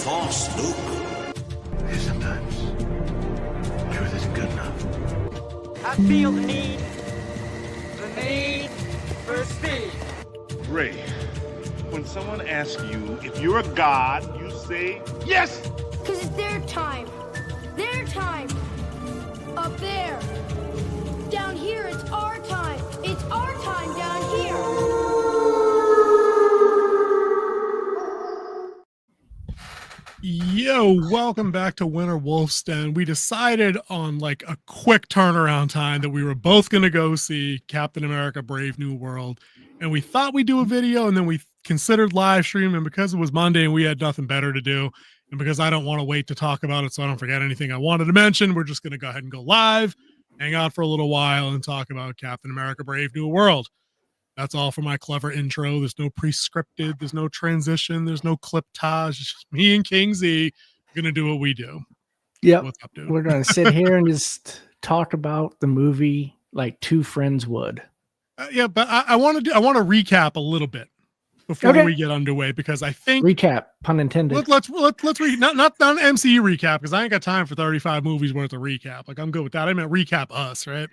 Force, Luke. Sometimes truth isn't good enough. I feel the need for speed. Ray, when someone asks you if you're a god, you say yes! Because it's their time. Their time. Up there. Down here, it's our time. It's our time down here. Yo, welcome back to Winter Wolf's Den. We decided on like a quick turnaround time that we were both going to go see Captain America Brave New World. And we thought we'd do a video, and then we considered live stream. And because it was Monday and we had nothing better to do, and because I don't want to wait to talk about it so I don't forget anything I wanted to mention, we're just going to go ahead and go live, hang out for a little while, and talk about Captain America Brave New World. That's all for my clever intro. There's no pre-scripted. There's no transition. There's no cliptage. It's just me and King Z going to do what we do. Yep. What's up, dude? We're going to sit here and just talk about the movie like two friends would. Yeah, but I want to recap a little bit before we get underway, because I think recap, pun intended. Let's not MCU recap, because I ain't got time for 35 movies worth of recap. Like, I'm good with that. I meant recap us, right?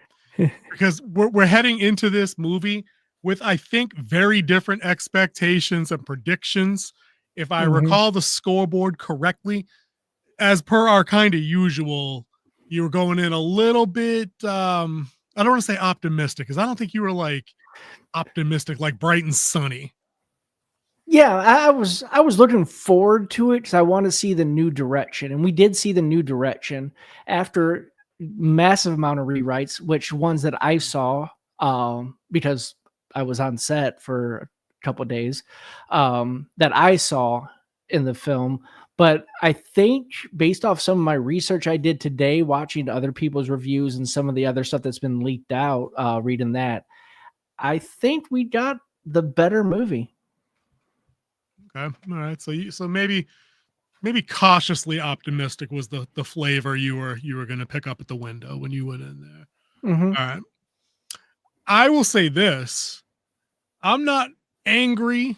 Because we're heading into this movie with, I think, very different expectations and predictions. If I recall the scoreboard correctly, as per our kind of usual, you were going in a little bit, I don't want to say optimistic, because I don't think you were like optimistic, like bright and sunny. Yeah, I was looking forward to it because I want to see the new direction. And we did see the new direction after massive amount of rewrites, which ones that I saw, because I was on set for a couple of days, that I saw in the film. But I think based off some of my research I did today, watching other people's reviews and some of the other stuff that's been leaked out, reading that, I think we got the better movie. Okay. All right. So maybe cautiously optimistic was the flavor you were going to pick up at the window when you went in there. Mm-hmm. All right. I will say this. I'm not angry.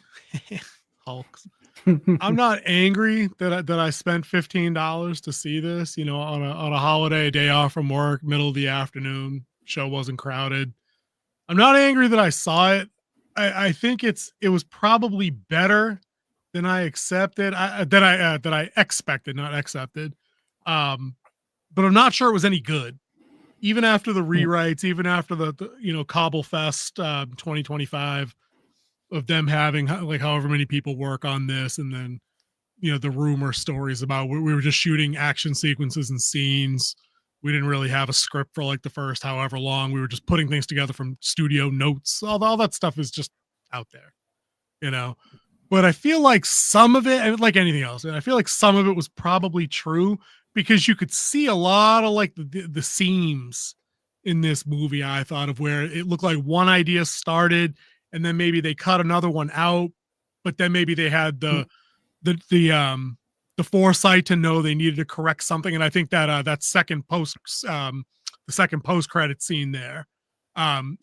Hulks. I'm not angry that I spent $15 to see this, on a holiday, day off from work, middle of the afternoon, show wasn't crowded. I'm not angry that I saw it. I think it was probably better than I accepted, that I expected, not accepted. But I'm not sure it was any good. Even after the rewrites, even after the Cobble Fest 2025 of them having like however many people work on this, and then the rumor stories about we were just shooting action sequences and scenes. We didn't really have a script for like the first however long. We were just putting things together from studio notes. All that stuff is just out there, But I feel like some of it, like anything else, and I feel like some of it was probably true, because you could see a lot of like the seams in this movie, I thought, of where it looked like one idea started and then maybe they cut another one out, but then maybe they had the foresight to know they needed to correct something. And I think that that second the second post-credit scene there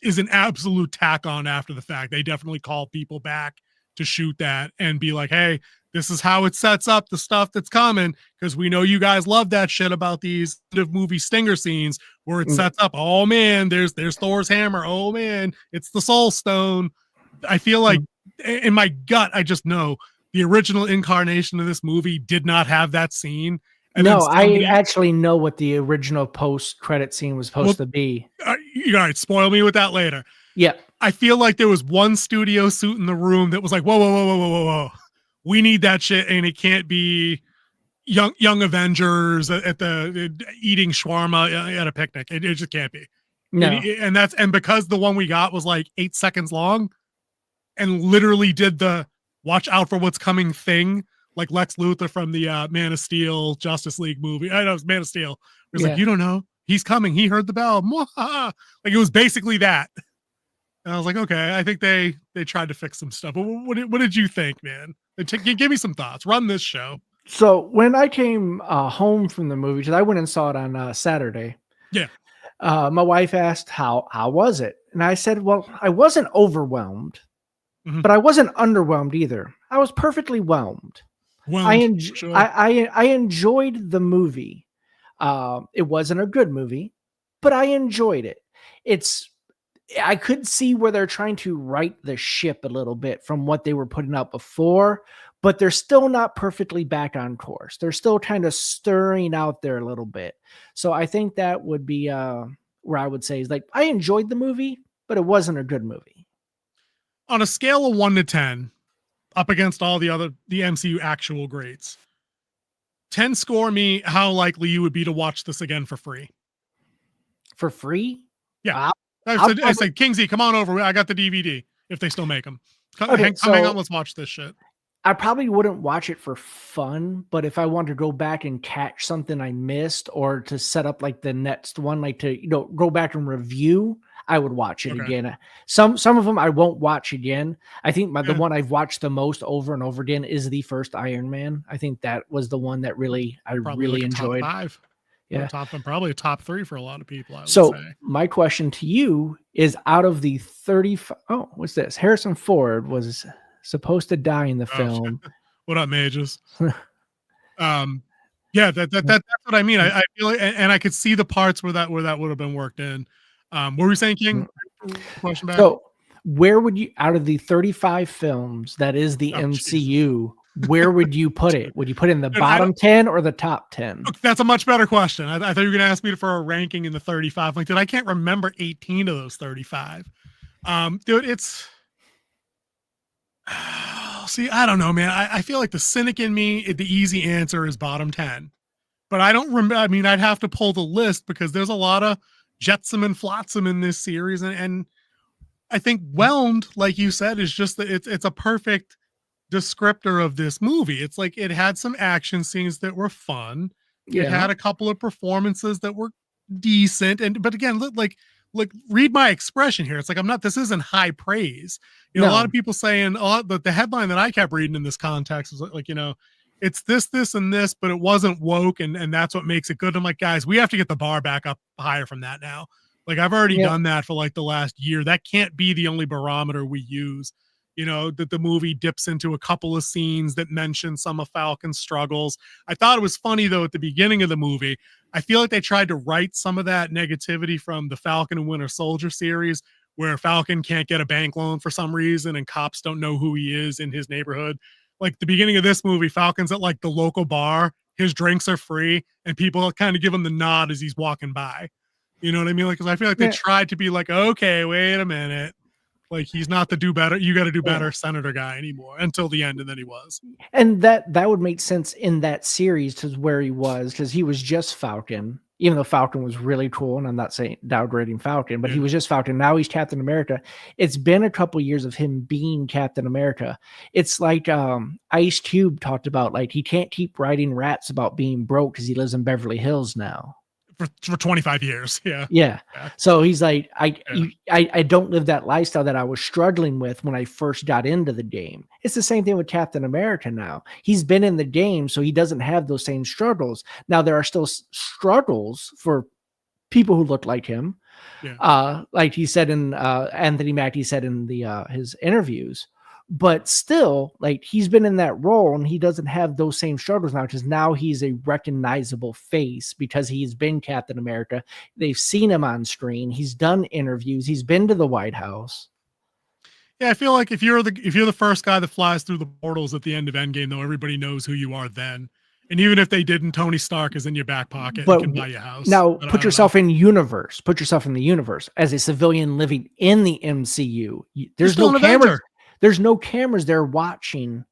is an absolute tack on after the fact. They definitely call people back to shoot that and be like, hey, this is how it sets up the stuff that's coming, because we know you guys love that shit about these movie stinger scenes where it sets up, oh man, there's Thor's hammer, oh man, it's the Soul Stone. I feel like in my gut, I just know the original incarnation of this movie did not have that scene. And I actually know what the original post-credit scene was supposed to be. You all right, spoil me with that later. Yeah. I feel like there was one studio suit in the room that was like, whoa. We need that shit, and it can't be young Avengers at the eating shawarma at a picnic. It just can't be. No. And because the one we got was like 8 seconds long and literally did the watch out for what's coming thing, like Lex Luthor from the Man of Steel Justice League movie. I know it was Man of Steel. It was like, you don't know, he's coming. He heard the bell. Like it was basically that. And I was like, okay, I think they tried to fix some stuff. But what did you think, man? Give me some thoughts. Run this show. So when I came home from the movie, because I went and saw it on Saturday. Yeah. My wife asked, how was it? And I said, well, I wasn't overwhelmed, but I wasn't underwhelmed either. I was perfectly whelmed. Whelmed, sure. I enjoyed the movie. It wasn't a good movie, but I enjoyed it. I could see where they're trying to right the ship a little bit from what they were putting out before, but they're still not perfectly back on course. They're still kind of stirring out there a little bit. So I think that would be where I would say is like, I enjoyed the movie, but it wasn't a good movie. On a scale of 1 to 10, up against all the MCU actual greats, 10 score me how likely you would be to watch this again for free. For free? Yeah. I said, Kingsley, come on over. I got the DVD if they still make them. Come hang out. Let's watch this shit. I probably wouldn't watch it for fun, but if I wanted to go back and catch something I missed or to set up like the next one, like to, go back and review, I would watch it again. Some of them I won't watch again. I think the one I've watched the most over and over again is the first Iron Man. I think that was the one that really enjoyed. Top 5. Yeah, probably a top 3 for a lot of people. I would say. My question to you is: out of the 35, what's this? Harrison Ford was supposed to die in the film. What up, mages? Yeah, that's what I mean. I feel like, and I could see the parts where that would have been worked in. What were you saying, King? Question back. So, where would you, out of the 35 films that is the MCU? Where would you put it? Would you put it in the bottom 10 or the top 10? Look, that's a much better question. I thought you were going to ask me for a ranking in the 35. Like, I can't remember 18 of those 35. Dude, it's see, I don't know, man. I feel like the cynic in me, the easy answer is bottom 10. But I don't remember. I mean, I'd have to pull the list because there's a lot of jetsam and flotsam in this series, and I think Whelmed, like you said, is just it's a perfect descriptor of this movie. It's like it had some action scenes that were fun. Yeah. It had a couple of performances that were decent, but again, like read my expression here. It's like this isn't high praise. A lot of people saying the headline that I kept reading in this context was like, it's this and this, but it wasn't woke, and that's what makes it good. I'm like, guys, we have to get the bar back up higher from that now. Like, I've already done that for like the last year. That can't be the only barometer we use. That the movie dips into a couple of scenes that mention some of Falcon's struggles. I thought it was funny, though, at the beginning of the movie. I feel like they tried to write some of that negativity from the Falcon and Winter Soldier series, where Falcon can't get a bank loan for some reason and cops don't know who he is in his neighborhood. Like, the beginning of this movie, Falcon's at like the local bar, his drinks are free, and people kind of give him the nod as he's walking by. You know what I mean? Like, because I feel like they tried to be like, okay, wait a minute. Like, he's not the do better, you got to do better senator guy anymore until the end, and then he was. And that would make sense in that series to where he was, because he was just Falcon, even though Falcon was really cool, and I'm not saying downgrading Falcon, but he was just Falcon. Now he's Captain America. It's been a couple years of him being Captain America. It's like Ice Cube talked about, like, he can't keep writing raps about being broke because he lives in Beverly Hills now. For 25 years. Yeah. So he's like, I don't live that lifestyle that I was struggling with when I first got into the game. It's the same thing with Captain America now. He's been in the game, so he doesn't have those same struggles. Now, there are still struggles for people who look like him. Like he said in Anthony Mackie said in the his interviews. But still, like, he's been in that role and he doesn't have those same struggles now, because now he's a recognizable face because he's been Captain America. They've seen him on screen. He's done interviews. He's been to the White House. Yeah, I feel like if you're the first guy that flies through the portals at the end of Endgame, though, everybody knows who you are then. And even if they didn't, Tony Stark is in your back pocket and can buy you a house. Now, put yourself in universe. Put yourself in the universe as a civilian living in the MCU. There's no cameras. There's no cameras there watching.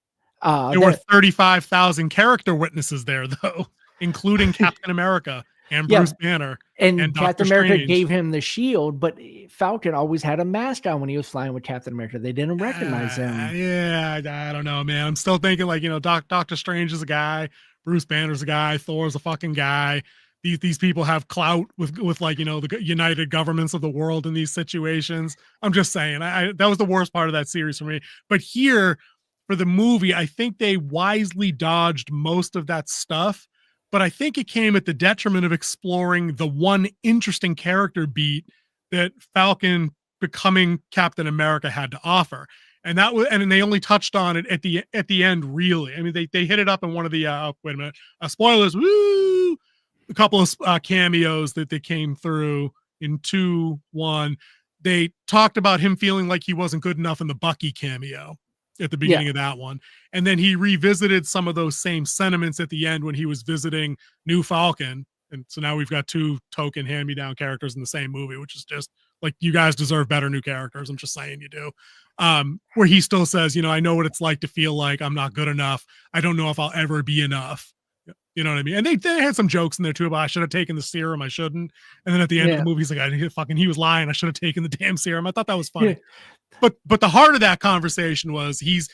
There were 35,000 character witnesses there, though, including Captain America and Bruce Banner. And Captain America gave him the shield, but Falcon always had a mask on when he was flying with Captain America. They didn't recognize him. Yeah, I don't know, man. I'm still thinking, like, Doctor Strange is a guy, Bruce Banner's a guy, Thor's a fucking guy. These people have clout with like, the united governments of the world in these situations. I'm just saying, that was the worst part of that series for me. But here, for the movie, I think they wisely dodged most of that stuff. But I think it came at the detriment of exploring the one interesting character beat that Falcon becoming Captain America had to offer. And that was, and they only touched on it at the end, really. I mean, they hit it up in one of the wait a minute, spoilers. Woo! A couple of cameos that they came through in 2-1. They talked about him feeling like he wasn't good enough in the Bucky cameo at the beginning of that one, and then he revisited some of those same sentiments at the end when he was visiting New Falcon. And so now we've got 2 token hand-me-down characters in the same movie, which is just like, you guys deserve better new characters. I'm just saying you do. Where he still says, you know, I know what it's like to feel like I'm not good enough. I don't know if I'll ever be enough. You know what I mean? And they had some jokes in there too about, I should have taken the serum, I shouldn't. And then at the end of the movie, he's like, he was lying. I should have taken the damn serum. I thought that was funny. Yeah. But the heart of that conversation was he's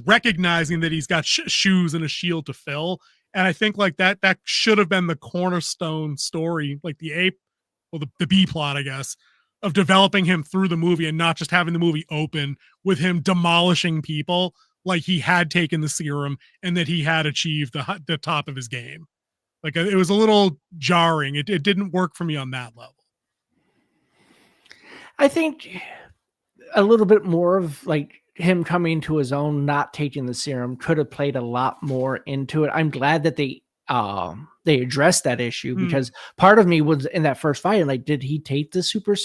recognizing that he's got shoes and a shield to fill. And I think like that should have been the cornerstone story, like the B plot, I guess, of developing him through the movie, and not just having the movie open with him demolishing people like he had taken the serum and that he had achieved the top of his game. Like, it was a little jarring. It didn't work for me on that level. I think a little bit more of like him coming to his own, not taking the serum, could have played a lot more into it. I'm glad that they addressed that issue, because part of me was in that first fight, like, did he take the super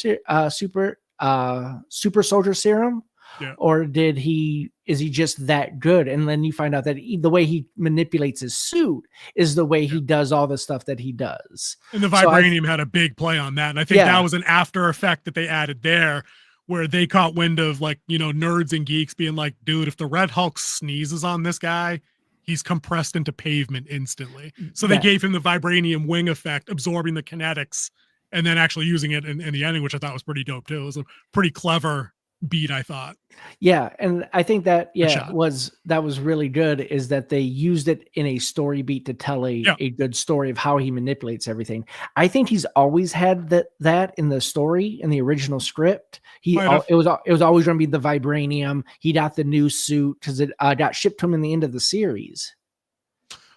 soldier serum? Yeah. Or is he just that good? And then you find out that the way he manipulates his suit is the way he does all the stuff that he does. And the vibranium had a big play on that. And I think that was an after effect that they added there, where they caught wind of, like, you know, nerds and geeks being like, dude, if the Red Hulk sneezes on this guy, he's compressed into pavement instantly. So they gave him the vibranium wing effect, absorbing the kinetics, and then actually using it in the ending, which I thought was pretty dope too. It was a pretty clever beat, I thought. Yeah, and I think that was really good, is that they used it in a story beat to tell a good story of how he manipulates everything. I think he's always had that in the story, in the original script. It was always going to be the vibranium. He got the new suit because it got shipped to him in the end of the series.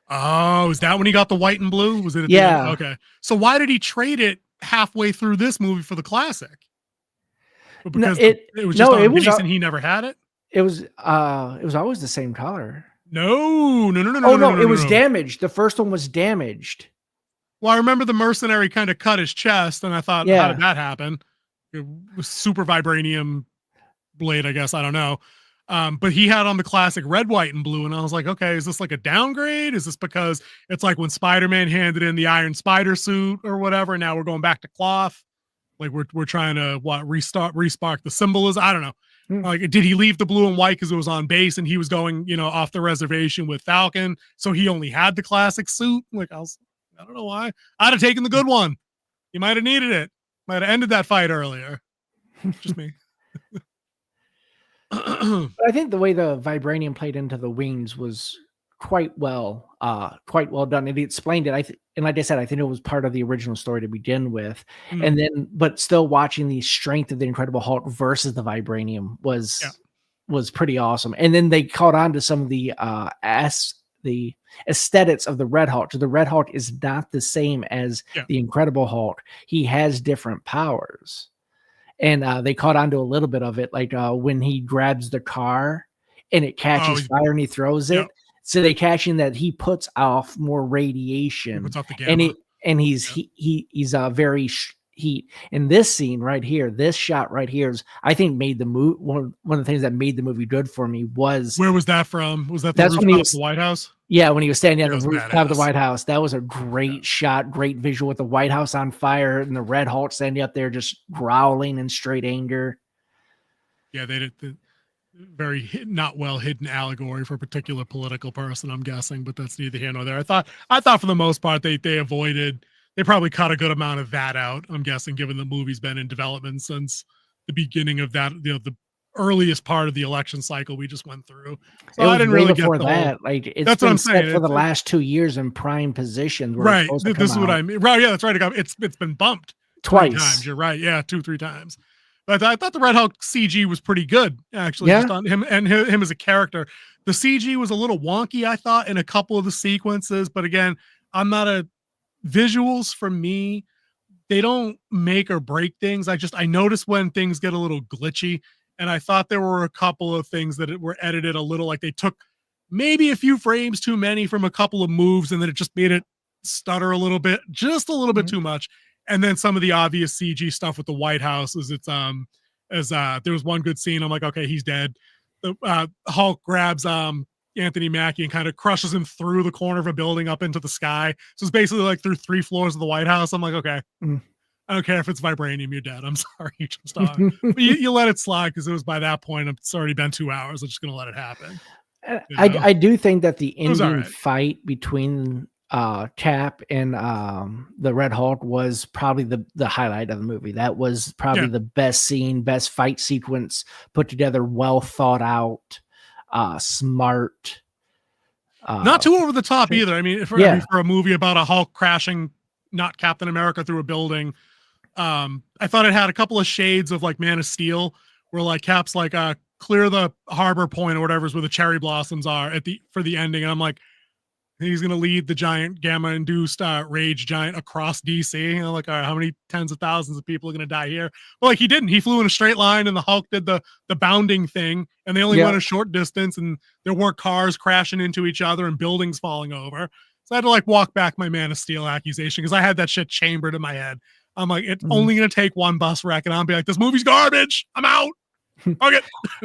Oh, is that when he got the white and blue? Was it at the end? Okay. So why did he trade it halfway through this movie for the classic? Because it was just on base and he never had it. It was always the same color. No. It was damaged. The first one was damaged. Well, I remember the mercenary kind of cut his chest, and I thought, how did that happen? It was super vibranium blade, I guess. I don't know. But he had on the classic red, white, and blue, and I was like, okay, is this like a downgrade? Is this because it's like when Spider-Man handed in the Iron Spider suit or whatever, and now we're going back to cloth? Like we're trying to respark the symbolism. I don't know. Like, did he leave the blue and white because it was on base and he was going, you know, off the reservation with Falcon, so he only had the classic suit? Like, I don't know why. I'd have taken the good one. He might have needed it. Might have ended that fight earlier. Just me. I think the way the vibranium played into the wings was quite well done. And he explained it. And like I said, I think it was part of the original story to begin with. And then, but still watching the strength of the Incredible Hulk versus the vibranium was pretty awesome. And then they caught on to some of the aesthetics of the Red Hulk. So the Red Hulk is not the same as the Incredible Hulk. He has different powers. And they caught on to a little bit of it, like when he grabs the car and it catches fire and he throws it. So they catch in that he puts off more radiation. He puts off the gamma. He's very heat. And this scene right here, this shot right here is, I think, made the movie one of the things that made the movie good for me was. Where was that from? Was that the rooftop of the White House? Yeah, when he was standing on the rooftop of the White House. That was a great shot, great visual with the White House on fire and the Red Hulk standing up there just growling in straight anger. Yeah, they did the very not well hidden allegory for a particular political person, I'm guessing, but that's neither here nor there. I thought for the most part they probably cut a good amount of that out, I'm guessing, given the movie's been in development since the beginning of that, you know, the earliest part of the election cycle we just went through. So I didn't really get that. Like, that's what I'm saying. For the last 2 years in prime positions. Right. This is what I mean. Right. Yeah, that's right. It's been bumped twice. 3 times. You're right. Yeah, 2-3 times. But I thought the Red Hulk CG was pretty good, actually. Just on him and him as a character. The CG was a little wonky, I thought, in a couple of the sequences. But again, visuals for me, they don't make or break things. I notice when things get a little glitchy. And I thought there were a couple of things that were edited a little, like they took maybe a few frames too many from a couple of moves, and then it just made it stutter a little bit, just a little bit too much. And then some of the obvious CG stuff with the White House is there was one good scene. I'm like, okay, he's dead. The Hulk grabs Anthony Mackie and kind of crushes him through the corner of a building up into the sky. So it's basically like through 3 floors of the White House. I'm like, okay, I don't care if it's vibranium, you're dead. I'm sorry, you just are. But you let it slide because it was by that point, it's already been 2 hours. I'm just going to let it happen. I do think that the ending right. fight between Cap and the Red Hulk was probably the highlight of the movie. That was probably the best scene, best fight sequence put together, well thought out, smart. Not too over the top either. I mean, for a movie about a Hulk crashing, not Captain America, through a building, I thought it had a couple of shades of like Man of Steel, where like Cap's like clear the harbor point or whatever's where the cherry blossoms are for the ending, and I'm like, he's going to lead the giant gamma-induced rage giant across DC. And I'm like, all right, how many tens of thousands of people are going to die here? Well, like he didn't. He flew in a straight line, and the Hulk did the bounding thing, and they only went a short distance, and there weren't cars crashing into each other and buildings falling over. So I had to like walk back my Man of Steel accusation because I had that shit chambered in my head. I'm like, it's only going to take one bus wreck, and I'll be like, this movie's garbage. I'm out. Okay.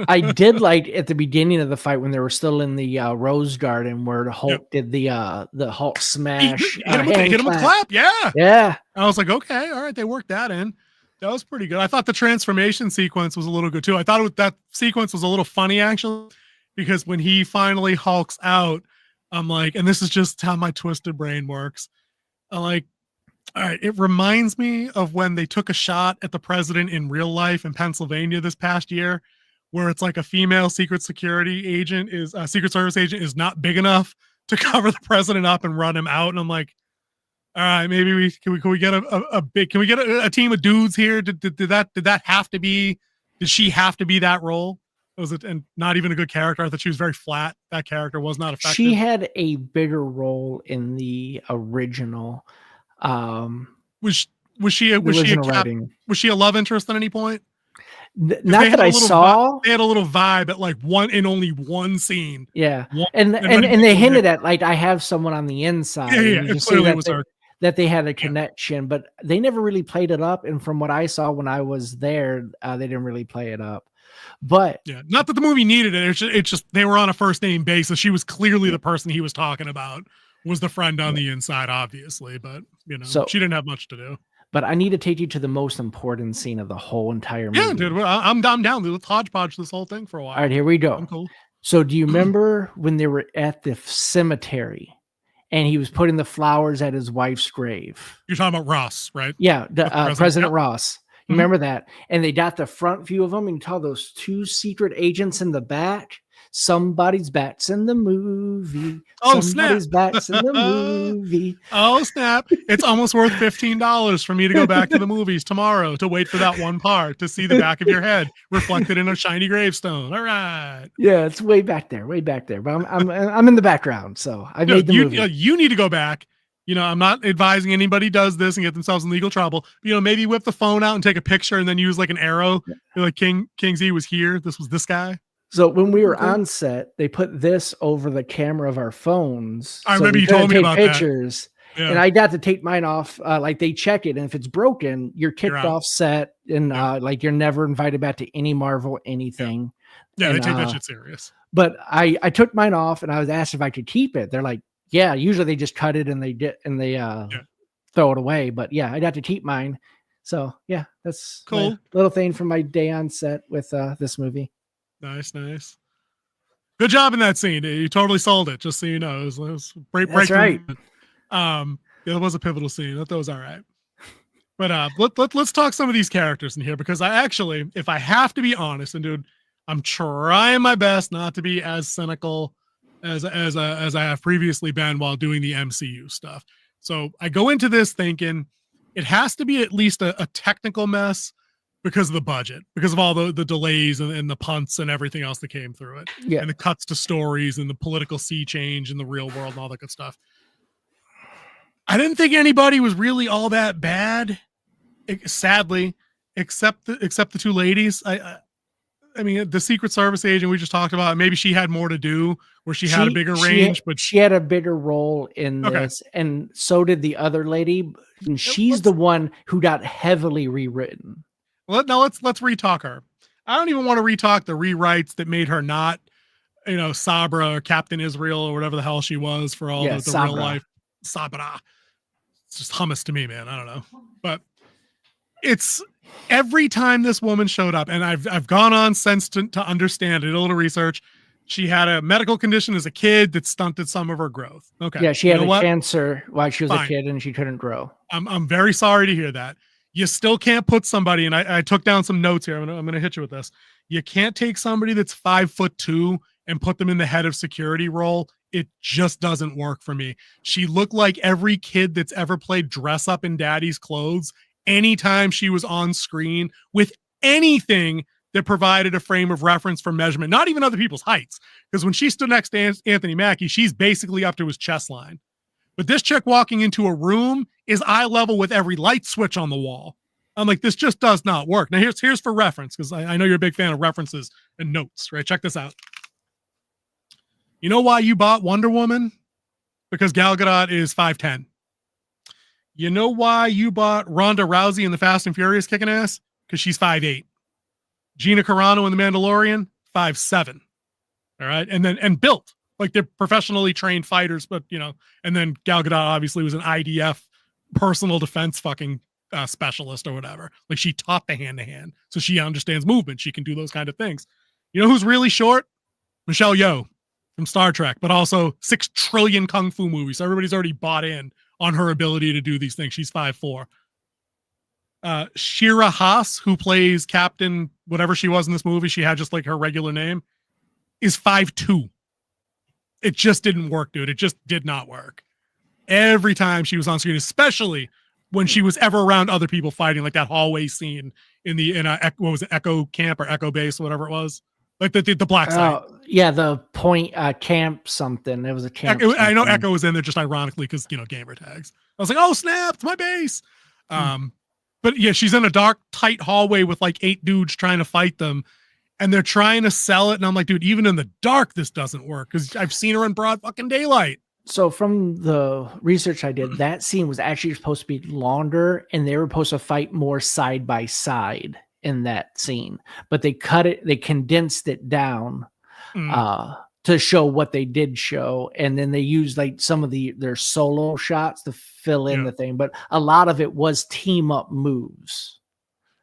I did like at the beginning of the fight when they were still in the Rose Garden where the Hulk did the Hulk smash. Hit him with clap. Yeah. Yeah. I was like, okay, all right. They worked that in. That was pretty good. I thought the transformation sequence was a little good too. I thought that sequence was a little funny actually, because when he finally hulks out, I'm like, and this is just how my twisted brain works. I'm like, all right, it reminds me of when they took a shot at the president in real life in Pennsylvania this past year, where it's like a female Secret Service agent is not big enough to cover the president up and run him out. And I'm like, all right, maybe can we get a team of dudes here? Did she have to be that role? Was it, and not even a good character? I thought she was very flat. That character was not effective. She had a bigger role in the original. Was she a love interest at any point? Not that I saw. They had a little vibe at like only one scene. Yeah, and they hinted at like, I have someone on the inside. Yeah. It clearly was her. That they had a connection, but they never really played it up. And from what I saw when I was there, they didn't really play it up. But not that the movie needed it. It's just they were on a first name basis. She was clearly the person he was talking about. Was the friend on the inside, obviously, but she didn't have much to do. But I need to take you to the most important scene of the whole entire movie. Yeah, dude, I'm down. Let's hodgepodge this whole thing for a while. All right, here we go. I'm cool. So, do you remember when they were at the cemetery and he was putting the flowers at his wife's grave? You're talking about Ross, right? Yeah, President Ross. You remember that? And they got the front view of him, and you saw those 2 secret agents in the back. Somebody's bat's in the movie. Oh, Somebody's snap. bat's in the movie. Oh, snap. It's almost worth $15 for me to go back to the movies tomorrow to wait for that one part to see the back of your head reflected in a shiny gravestone. All right. Yeah, it's way back there. But I'm in the background, so I made the movie. You need to go back. I'm not advising anybody does this and get themselves in legal trouble. Maybe whip the phone out and take a picture and then use like an arrow. Like King Z was here. This was this guy. So when we were on set, they put this over the camera of our phones. I remember you told me about pictures, that. Yeah. And I got to take mine off. Like they check it, and if it's broken, you're kicked off set, and like you're never invited back to any Marvel anything. Yeah, and, they take that shit serious. But I took mine off, and I was asked if I could keep it. They're like, yeah. Usually they just cut it and they throw it away. But yeah, I got to keep mine. So yeah, that's cool. Little thing from my day on set with this movie. Nice. Good job in that scene. You totally sold it, just so you know. It was great. That's right. It was a pivotal scene. That was all right. But let's talk some of these characters in here, because I actually, if I have to be honest, and dude, I'm trying my best not to be as cynical as I have previously been while doing the MCU stuff. So I go into this thinking it has to be at least a technical mess, because of the budget, because of all the delays and the punts and everything else that came through it. Yeah. And the cuts to stories and the political sea change in the real world and all that good stuff. I didn't think anybody was really all that bad, sadly, except the 2 ladies. I mean, the Secret Service agent we just talked about, maybe she had more to do where she had a bigger range, but she had a bigger role in Okay. this, and so did the other lady. And she's the one who got heavily rewritten. Now let's retalk her. I don't even want to retalk the rewrites that made her not, Sabra or Captain Israel or whatever the hell she was for all the real life. Sabra. It's just hummus to me, man. I don't know. But it's every time this woman showed up, and I've gone on since to understand it, a little research. She had a medical condition as a kid that stunted some of her growth. Okay. Yeah, she had a cancer while she was a kid and she couldn't grow. I'm very sorry to hear that. You still can't put somebody, and I took down some notes here. I'm gonna hit you with this. You can't take somebody that's 5'2" and put them in the head of security role. It just doesn't work for me. She looked like every kid that's ever played dress up in daddy's clothes anytime she was on screen with anything that provided a frame of reference for measurement, not even other people's heights. Because when she stood next to Anthony Mackie, she's basically up to his chest line. But this chick walking into a room is eye level with every light switch on the wall. I'm like, this just does not work. Now here's for reference, because I know you're a big fan of references and notes, right? Check this out. You know why you bought Wonder Woman? Because Gal Gadot is 5'10". You know why you bought Ronda Rousey in the Fast and Furious kicking ass? Because she's 5'8". Gina Carano in The Mandalorian, 5'7". All right. And built like they're professionally trained fighters, but and then Gal Gadot obviously was an IDF personal defense fucking specialist or whatever. Like she taught the hand-to-hand. So she understands movement. She can do those kind of things. You know who's really short? Michelle Yeoh from Star Trek, but also 6 trillion kung fu movies. So everybody's already bought in on her ability to do these things. She's 5'4". Shira Haas, who plays Captain, whatever she was in this movie, she had just like her regular name, is 5'2". It just didn't work, dude. It just did not work. Every time she was on screen, especially when she was ever around other people fighting, like that hallway scene in what was it, Echo Camp or Echo Base, whatever it was. Like the black site. Yeah, the point camp something. It was a camp. I know Echo was in there just ironically because gamer tags. I was like, oh snap, it's my base. But yeah, she's in a dark, tight hallway with like 8 dudes trying to fight them, and they're trying to sell it. And I'm like, dude, even in the dark, this doesn't work because I've seen her in broad fucking daylight. So from the research I did, that scene was actually supposed to be longer, and they were supposed to fight more side by side in that scene, but they cut it, they condensed it down to show what they did show, and then they used like some of their solo shots to fill in the thing, but a lot of it was team up moves.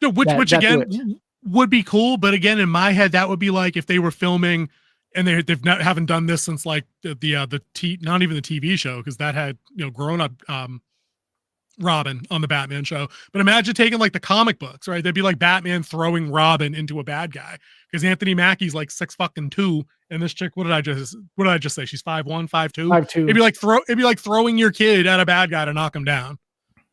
Which again would be cool, but again, in my head, that would be like if they were filming and haven't done this since like not even the TV show, because that had grown up Robin on the Batman show. But imagine taking like the comic books, right? They'd be like Batman throwing Robin into a bad guy because Anthony Mackie's like 6'2", and this chick, what did I just say? She's 5'1", 5'2". 5'2". It'd be like throwing your kid at a bad guy to knock him down.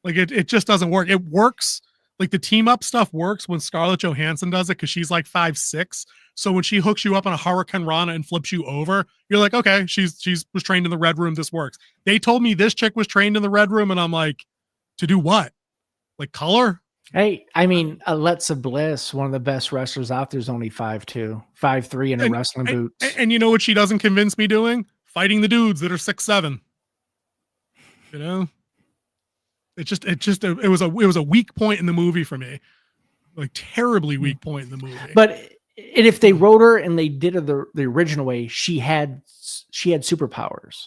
Like it just doesn't work. It works. Like the team up stuff works when Scarlett Johansson does it because she's like 5'6". So when she hooks you up on a Hurricane Rana and flips you over, you're like, okay, she's was trained in the Red Room. This works. They told me this chick was trained in the Red Room, and I'm like, to do what? Like color? Hey, I mean, Alexa Bliss, one of the best wrestlers out there, is only 5'2", 5'3" in wrestling boots. And you know what she doesn't convince me doing? Fighting the dudes that are 6'7". It was a weak point in the movie for me, like terribly weak point in the movie. But if they wrote her and they did it the original way, she had superpowers.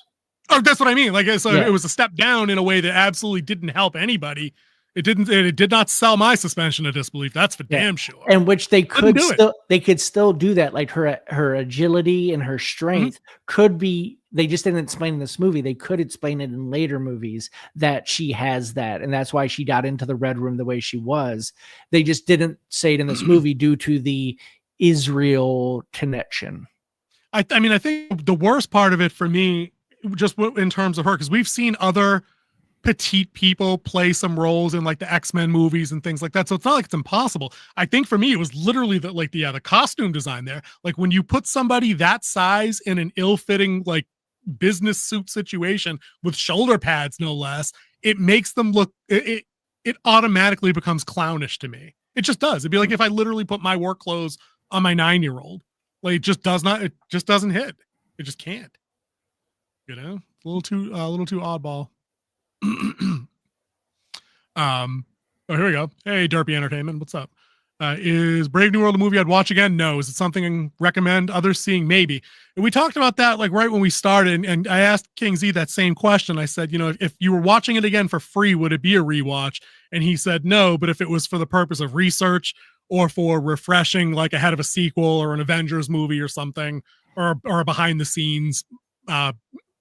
Oh, that's what I mean. Like, so it was a step down in a way that absolutely didn't help anybody. It did not sell my suspension of disbelief. That's for damn sure. And which they could still do that. Like her agility and her strength could be. They just didn't explain in this movie. They could explain it in later movies that she has that, and that's why she got into the Red Room the way she was. They just didn't say it in this movie due to the Israel connection. I mean, I think the worst part of it for me, just in terms of her, because we've seen other petite people play some roles in like the X-Men movies and things like that. So it's not like it's impossible. I think for me, it was literally the costume design there. Like when you put somebody that size in an ill-fitting like business suit situation with shoulder pads, no less, it makes them look, it automatically becomes clownish to me. It just does. It'd be like if I literally put my work clothes on my 9-year-old. Like it just doesn't hit. It just can't. You know, a little too oddball. Oh, here we go. Hey, Derpy Entertainment, what's up? Is Brave New World a movie I'd watch again? No. Is it something I recommend others seeing? Maybe. And we talked about that like right when we started, and I asked King Z that same question. I said, you know, if you were watching it again for free, would it be a rewatch? And he said no, but if it was for the purpose of research or for refreshing, like ahead of a sequel or an Avengers movie or something, or a behind the scenes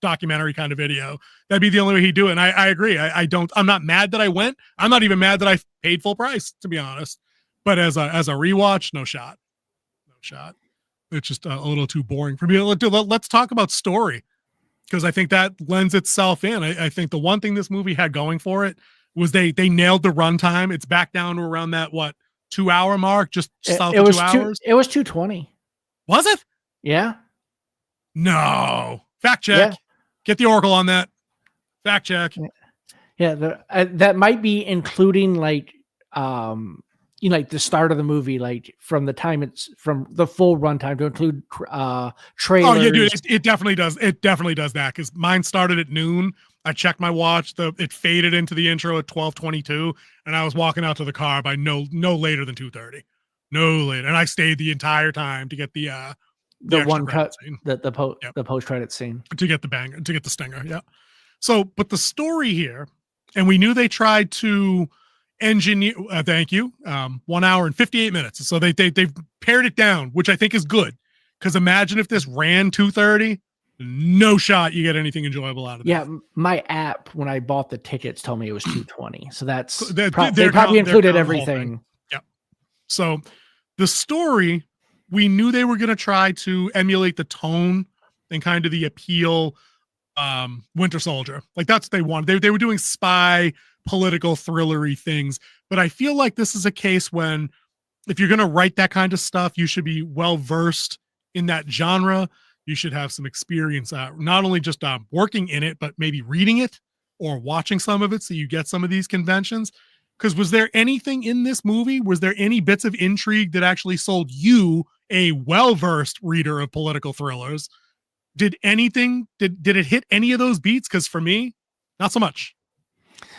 documentary kind of video, that'd be the only way he'd do it. And I agree. I'm not mad that I went. I'm not even mad that I paid full price, to be honest. But as a rewatch, no shot. It's just a little too boring for me. Let's talk about story, because I think that lends itself in. I think the one thing this movie had going for it was they nailed the runtime. It's back down to around that 2-hour mark, just south of 2 hours. It was 2:20. Was it? Yeah. No. Fact check. Yeah. Get the Oracle on that. Fact check. Yeah, that might be including like like the start of the movie, like from the time it's from the full runtime to include trailers. Oh yeah, dude, it definitely does. It definitely does that, because mine started at noon. I checked my watch. It faded into the intro at 12:22, and I was walking out to the car by no later than 2:30. No later, and I stayed the entire time to get the one cut, scene. the post credit scene, to get the banger, to get the stinger. Yeah. So, but the story here, and we knew they tried to engineer. Thank you. 1 hour and 58 minutes. So they've pared it down, which I think is good. Because imagine if this ran 2:30, no shot you get anything enjoyable out of it. Yeah, my app when I bought the tickets told me it was 2:20. So that's they probably included everything. Yeah. So the story, we knew they were going to try to emulate the tone and kind of the appeal. Winter Soldier, like that's what they wanted. They were doing spy, political, thrillery things. But I feel like this is a case when, if you're going to write that kind of stuff, you should be well versed in that genre. You should have some experience, not only just working in it, but maybe reading it or watching some of it, so you get some of these conventions. Because was there anything in this movie? Was there any bits of intrigue that actually sold you, a well-versed reader of political thrillers? Did it hit any of those beats? Because for me, not so much.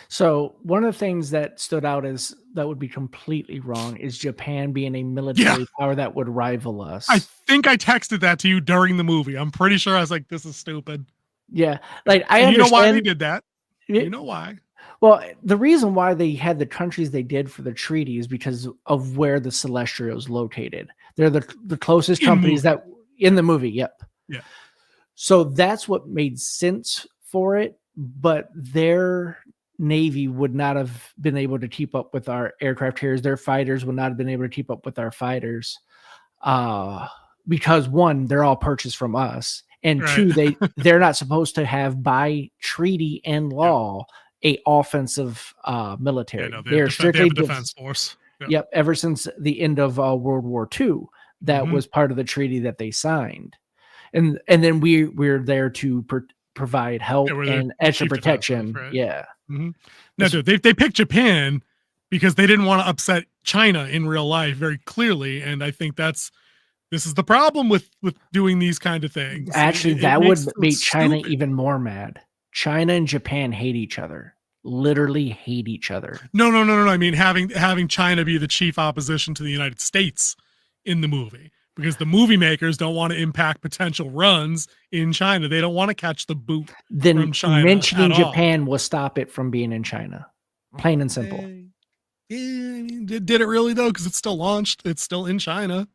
So one of the things that stood out is that would be completely wrong is Japan being a military power that would rival us. I think I texted that to you during the movie. I'm pretty sure I was like, this is stupid. Yeah. Like I understand. You know why they did that? You know why? Well, the reason why they had the countries they did for the treaty is because of where the Celestial is located. They're the closest companies that in the movie. Yep. Yeah. So that's what made sense for it, but their Navy would not have been able to keep up with our aircraft carriers. Their fighters would not have been able to keep up with our fighters, because one, they're all purchased from us, and two, they're not supposed to have by treaty and law a offensive military. Yeah, no, they're strictly they have a defense force. Yep. Ever since the end of World War II, that was part of the treaty that they signed. And then we're there to provide help and extra protection. Right? Yeah. Mm-hmm. No, dude, they picked Japan because they didn't want to upset China in real life very clearly. And I think this is the problem with doing these kind of things. Actually, that would make China even more mad. China and Japan hate each other. Literally hate each other. No. I mean, having China be the chief opposition to the United States in the movie. Because the movie makers don't want to impact potential runs in China. They don't want to catch the boot from China. Mentioning Japan will stop it from being in China. Plain and simple. Did it really, though? Because it's still launched. It's still in China.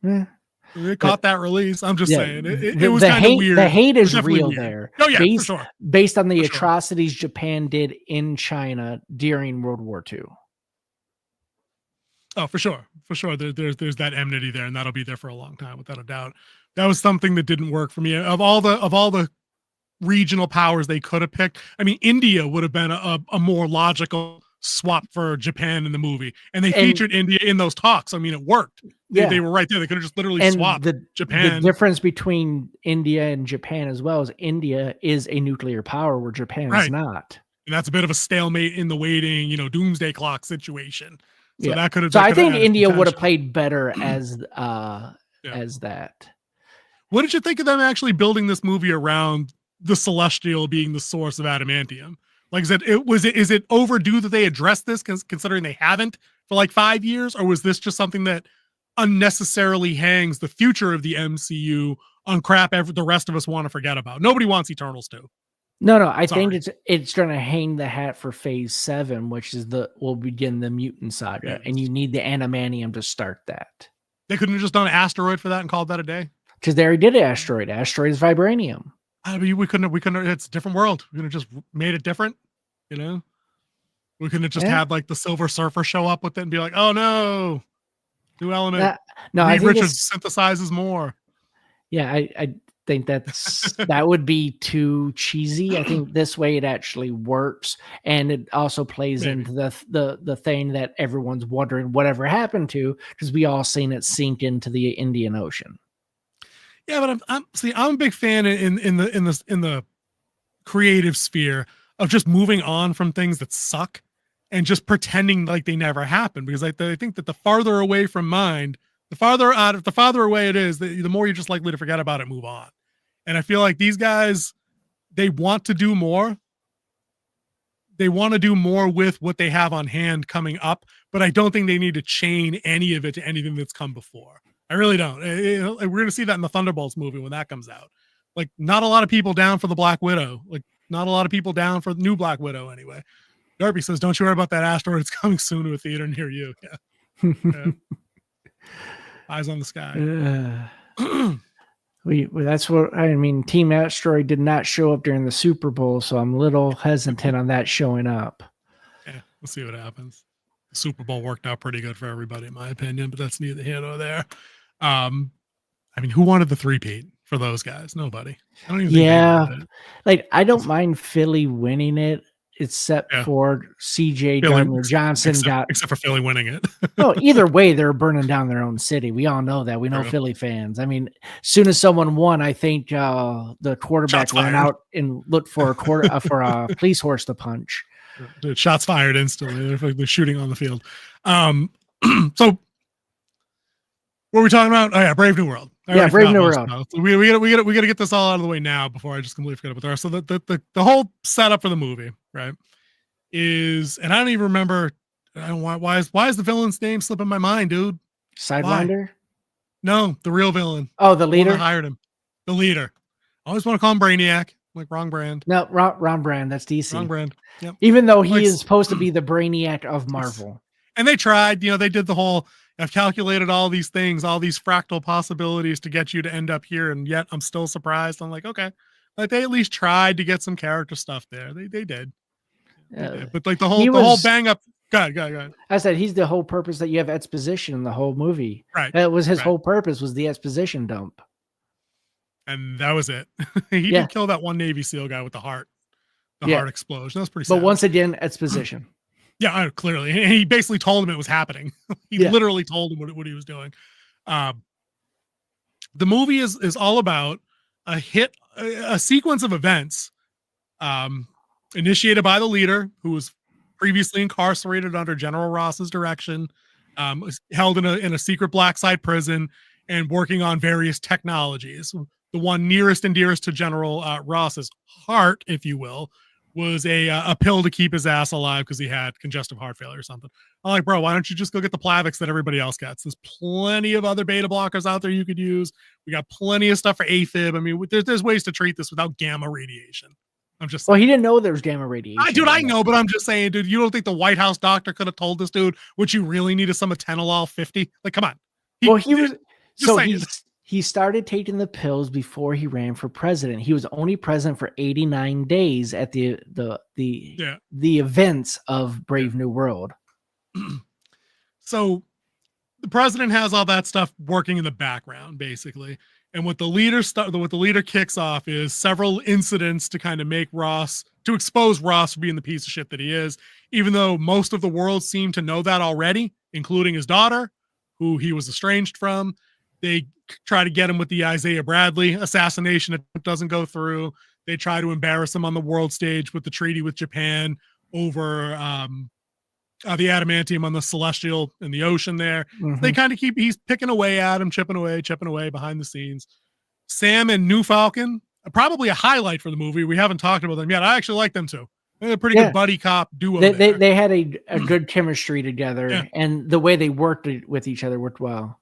Yeah. It caught that release. I'm just saying. It was kind of weird. The hate is real there. Oh, yeah, for sure. Based on the atrocities Japan did in China during World War II. Oh, for sure. There's that enmity there, and that'll be there for a long time, without a doubt. That was something that didn't work for me. Of all the regional powers they could have picked, I mean, India would have been a more logical swap for Japan in the movie, and they featured India in those talks. I mean, it worked. They were right there. They could have just literally swapped Japan. The difference between India and Japan as well is India is a nuclear power where Japan is not. And that's a bit of a stalemate in the waiting, doomsday clock situation. So that could have. So I think India would have potential. played better as that. What did you think of them actually building this movie around the Celestial being the source of adamantium? Like, is it overdue that they address this, considering they haven't for like 5 years, or was this just something that unnecessarily hangs the future of the MCU on crap the rest of us want to forget about? Nobody wants Eternals 2. No, I think it's going to hang the hat for Phase 7, which is will begin the mutant saga, and you need the adamantium to start that. They couldn't have just done an asteroid for that and called that a day, because they already did asteroid. Asteroid is vibranium. I mean, we couldn't. It's a different world. We could have just made it different. You know, we couldn't have just had like the Silver Surfer show up with it and be like, "Oh no, new element." I think Richards synthesizes more. Yeah, I think that would be too cheesy. I think this way it actually works, and it also plays into the thing that everyone's wondering whatever happened to, because we all seen it sink into the Indian Ocean. Yeah, but I'm a big fan in the creative sphere of just moving on from things that suck and just pretending like they never happened, because I think that the farther away from mind, the farther away it is, the more you're just likely to forget about it, move on. And I feel like these guys, they want to do more. They want to do more with what they have on hand coming up, but I don't think they need to chain any of it to anything that's come before. I really don't. We're going to see that in the Thunderbolts movie when that comes out. Like, not a lot of people down for the Black Widow. Like, not a lot of people down for the new Black Widow anyway. Darby says, "Don't you worry about that asteroid. It's coming soon to a theater near you." Yeah. Eyes on the sky. That's what I mean. Team Asteroid did not show up during the Super Bowl, so I'm a little hesitant on that showing up. Yeah, we'll see what happens. The Super Bowl worked out pretty good for everybody, in my opinion, but that's neither here nor there. I mean, who wanted the three-peat for those guys? Nobody. I don't even think like, I don't mind Philly winning it, except for CJ Gardner-Johnson except for Philly winning it. No, either way, they're burning down their own city. We all know that. We know Philly fans. I mean, as soon as someone won, I think the quarterback ran out and looked for a police horse to punch. Shots fired instantly. They're shooting on the field. So what are we talking about? Oh yeah, Brave New World. Brave New World. So we gotta get this all out of the way now before I just completely forget about the rest. So the whole setup for the movie, right, is, and I don't even remember. I don't know why is the villain's name slipping my mind, dude? Sidewinder? No, the real villain. Oh, the leader. The hired him. The leader. I always want to call him Brainiac. Like, wrong brand. No, wrong brand. That's DC. Wrong brand. Yep. Even though he is supposed to be the Brainiac of Marvel. And they tried, they did the whole, I've calculated all these things, all these fractal possibilities to get you to end up here, and yet I'm still surprised. I'm like, okay. Like, they at least tried to get some character stuff there. They did. But like the whole bang up. Go ahead. I said he's the whole purpose that you have exposition in the whole movie. Right. That was his whole purpose, was the exposition dump. And that was it. He did kill that one Navy SEAL guy with the heart explosion. That was pretty sad. But once again, exposition. Yeah, clearly. And he basically told him it was happening. He literally told him what he was doing. The movie is all about a sequence of events initiated by the leader, who was previously incarcerated under General Ross's direction, was held in a secret black site prison and working on various technologies. The one nearest and dearest to General Ross's heart, if you will, was a pill to keep his ass alive because he had congestive heart failure or something. I'm like, bro, why don't you just go get the Plavix that everybody else gets? There's plenty of other beta blockers out there you could use. We got plenty of stuff for AFib. I mean, there's ways to treat this without gamma radiation. I'm just saying. Well, he didn't know there was gamma radiation. I know, but I'm just saying, dude, you don't think the White House doctor could have told this dude what you really need is some Atenolol 50? Like, come on. He started taking the pills before he ran for president. He was only president for 89 days at the events of Brave New World. So the president has all that stuff working in the background, basically. And what the leader kicks off is several incidents to kind of to expose Ross for being the piece of shit that he is, even though most of the world seemed to know that already, including his daughter, who he was estranged from. They try to get him with the Isaiah Bradley assassination. It doesn't go through. They try to embarrass him on the world stage with the treaty with Japan over the adamantium on the celestial in the ocean there. Mhm. They kind of he's picking away at him, chipping away behind the scenes. Sam and New Falcon, probably a highlight for the movie. We haven't talked about them yet. I actually like them too. They're a pretty good buddy cop duo. They had a good chemistry together, and the way they worked with each other worked well.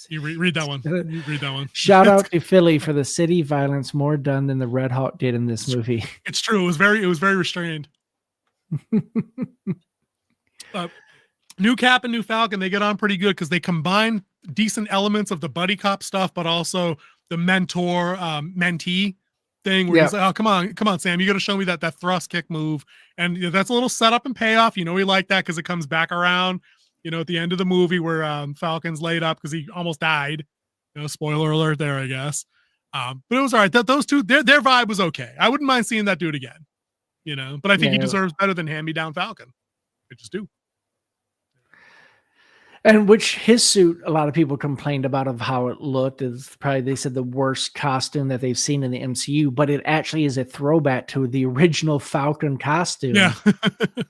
You read that one. You read that one. Shout out to Philly for the city violence more done than the Red Hawk did in this movie. It's true. It was very restrained. New Cap and New Falcon, they get on pretty good because they combine decent elements of the buddy cop stuff, but also the mentor mentee thing where he's like, oh, come on, Sam, you got to show me that thrust kick move. And that's a little setup and payoff. We like that because it comes back around, at the end of the movie where Falcon's laid up because he almost died. Spoiler alert there, I guess. But it was all right. Those two, their vibe was okay. I wouldn't mind seeing that dude again, but I think he deserves better than hand-me-down Falcon. I just do. And which his suit, a lot of people complained about of how it looked, is probably, they said, the worst costume that they've seen in the MCU, but it actually is a throwback to the original Falcon costume. Yeah.